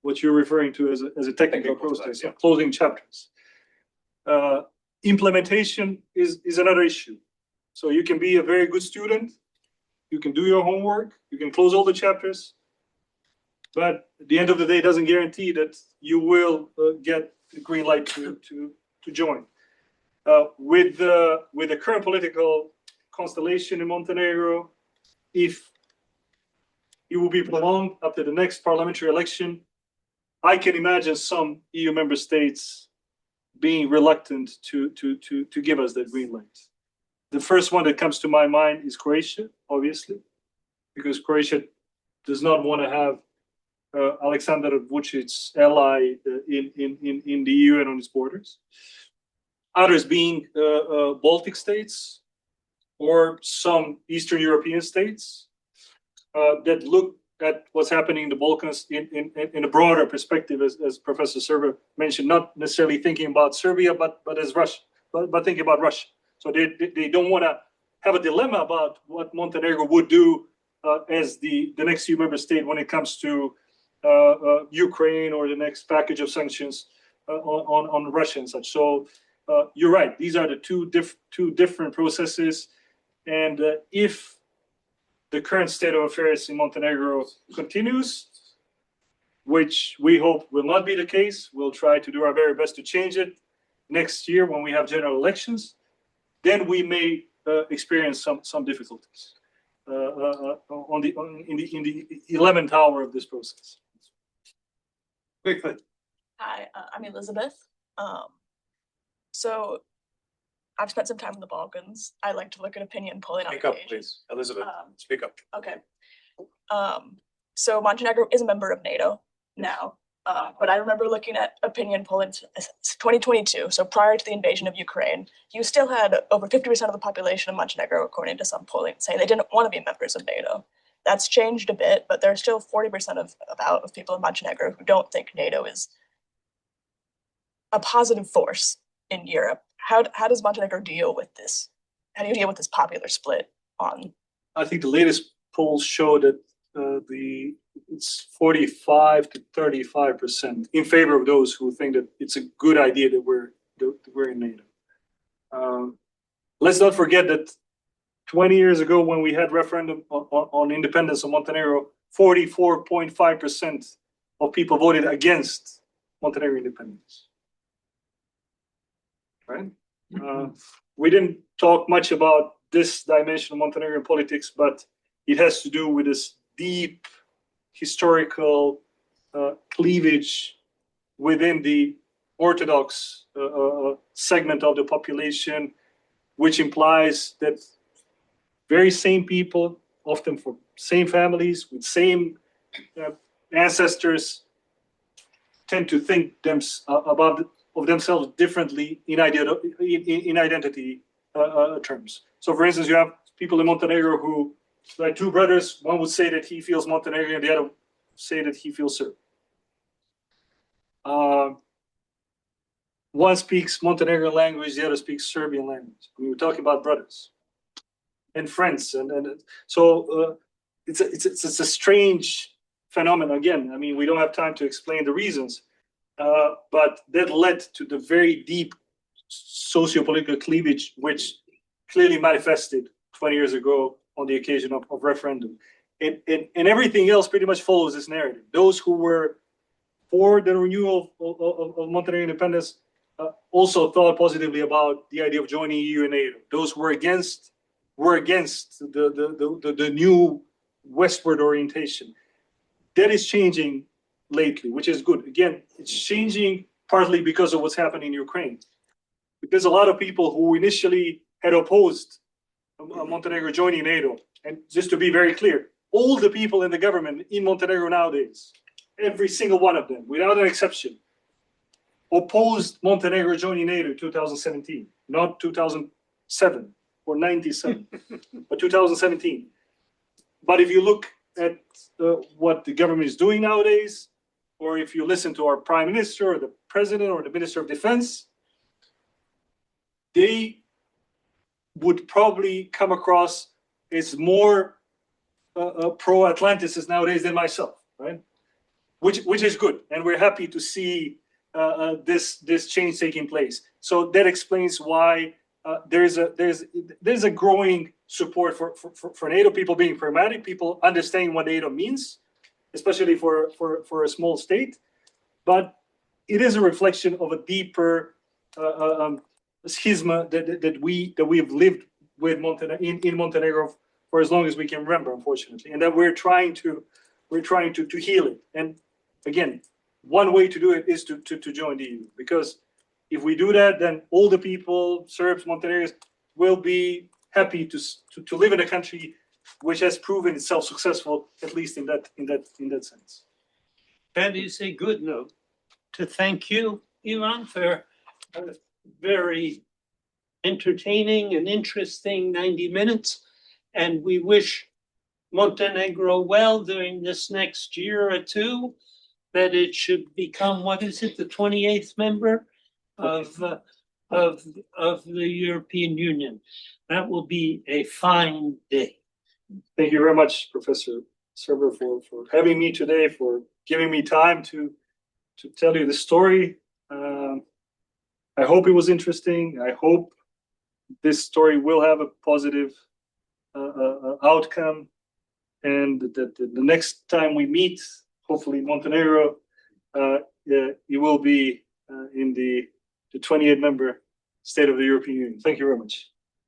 what you're referring to as a technical process of closing chapters. Implementation is another issue. So you can be a very good student, you can do your homework, you can close all the chapters, but at the end of the day, it doesn't guarantee that you will get the green light to join. With the current political constellation in Montenegro, if it will be prolonged up to the next parliamentary election, I can imagine some EU member states being reluctant to give us that green light. The first one that comes to my mind is Croatia, obviously, because Croatia does not want to have Aleksandar Vučić's ally in the EU and on its borders. Others being Baltic states or some Eastern European states that look at what's happening in the Balkans in a broader perspective, as Professor Serwer mentioned, not necessarily thinking about Serbia, but as Russia, but thinking about Russia. So they don't want to have a dilemma about what Montenegro would do as the next EU member state when it comes to Ukraine or the next package of sanctions on Russia and such. So you're right; these are the two different processes, and if the current state of affairs in Montenegro continues, which we hope will not be the case, we'll try to do our very best to change it next year when we have general elections, then we may experience some difficulties in the 11th hour of this process. Quickly. Hi, I'm Elizabeth. So I've spent some time in the Balkans. I like to look at opinion polling on Speak up, occasion. please. Elizabeth, speak up. Okay. So Montenegro is a member of NATO now, but I remember looking at opinion polling 2022, so prior to the invasion of Ukraine, you still had over 50% of the population of Montenegro, according to some polling, saying they didn't want to be members of NATO. That's changed a bit, but there's still 40% of people in Montenegro who don't think NATO is a positive force in Europe. How does Montenegro deal with this? How do you deal with this popular split on? I think the latest polls show that it's 45 to 35% in favor of those who think that it's a good idea that we're in NATO. Let's not forget that 20 years ago, when we had referendum on independence of Montenegro, 44.5% of people voted against Montenegro independence. Right? We didn't talk much about this dimension of Montenegrin politics, but it has to do with this deep historical cleavage within the Orthodox segment of the population, which implies that very same people, often from same families with same ancestors, tend to think of themselves differently in identity terms. So, for instance, you have people in Montenegro who like two brothers. One would say that he feels Montenegrin, the other would say that he feels Serb. One speaks Montenegrin language, the other speaks Serbian language. I mean, we're talking about brothers and friends, and so it's a strange phenomenon. Again, I mean, we don't have time to explain the reasons, but that led to the very deep socio-political cleavage, which clearly manifested 20 years ago on the occasion of referendum. And everything else pretty much follows this narrative. Those who were for the renewal of Montenegrin independence also thought positively about the idea of joining EU and NATO. Those who were against the new westward orientation. That is changing lately, which is good. Again, it's changing partly because of what's happening in Ukraine. Because a lot of people who initially had opposed Montenegro joining NATO, and just to be very clear, all the people in the government in Montenegro nowadays, every single one of them, without an exception, opposed Montenegro joining NATO in 2017, not 2007 or 97, but 2017. But if you look at what the government is doing nowadays, or if you listen to our prime minister or the president or the minister of defense, they would probably come across as more pro-Atlanticist nowadays than myself, right? Which is good, and we're happy to see this change taking place. So that explains why there's a growing support for NATO. People being pragmatic, people understanding what NATO means, especially for a small state. But it is a reflection of a deeper schisma that we have lived with in Montenegro for as long as we can remember, unfortunately, and that we're trying to heal it. And again, one way to do it is to join the EU, because if we do that, then all the people, Serbs, Montenegrins, will be happy to live in a country which has proven itself successful, at least in that sense. That is a good note to thank you, Ivan, for a very entertaining and interesting 90 minutes. And we wish Montenegro well during this next year or two, that it should become, what is it, the 28th member of the European Union. That will be a fine day. Thank you very much, Professor Serwer, for having me today, for giving me time to tell you the story. I hope it was interesting. I hope this story will have a positive outcome, and that the next time we meet, hopefully Montenegro, it will be in the 28th member state of the European Union. Thank you very much.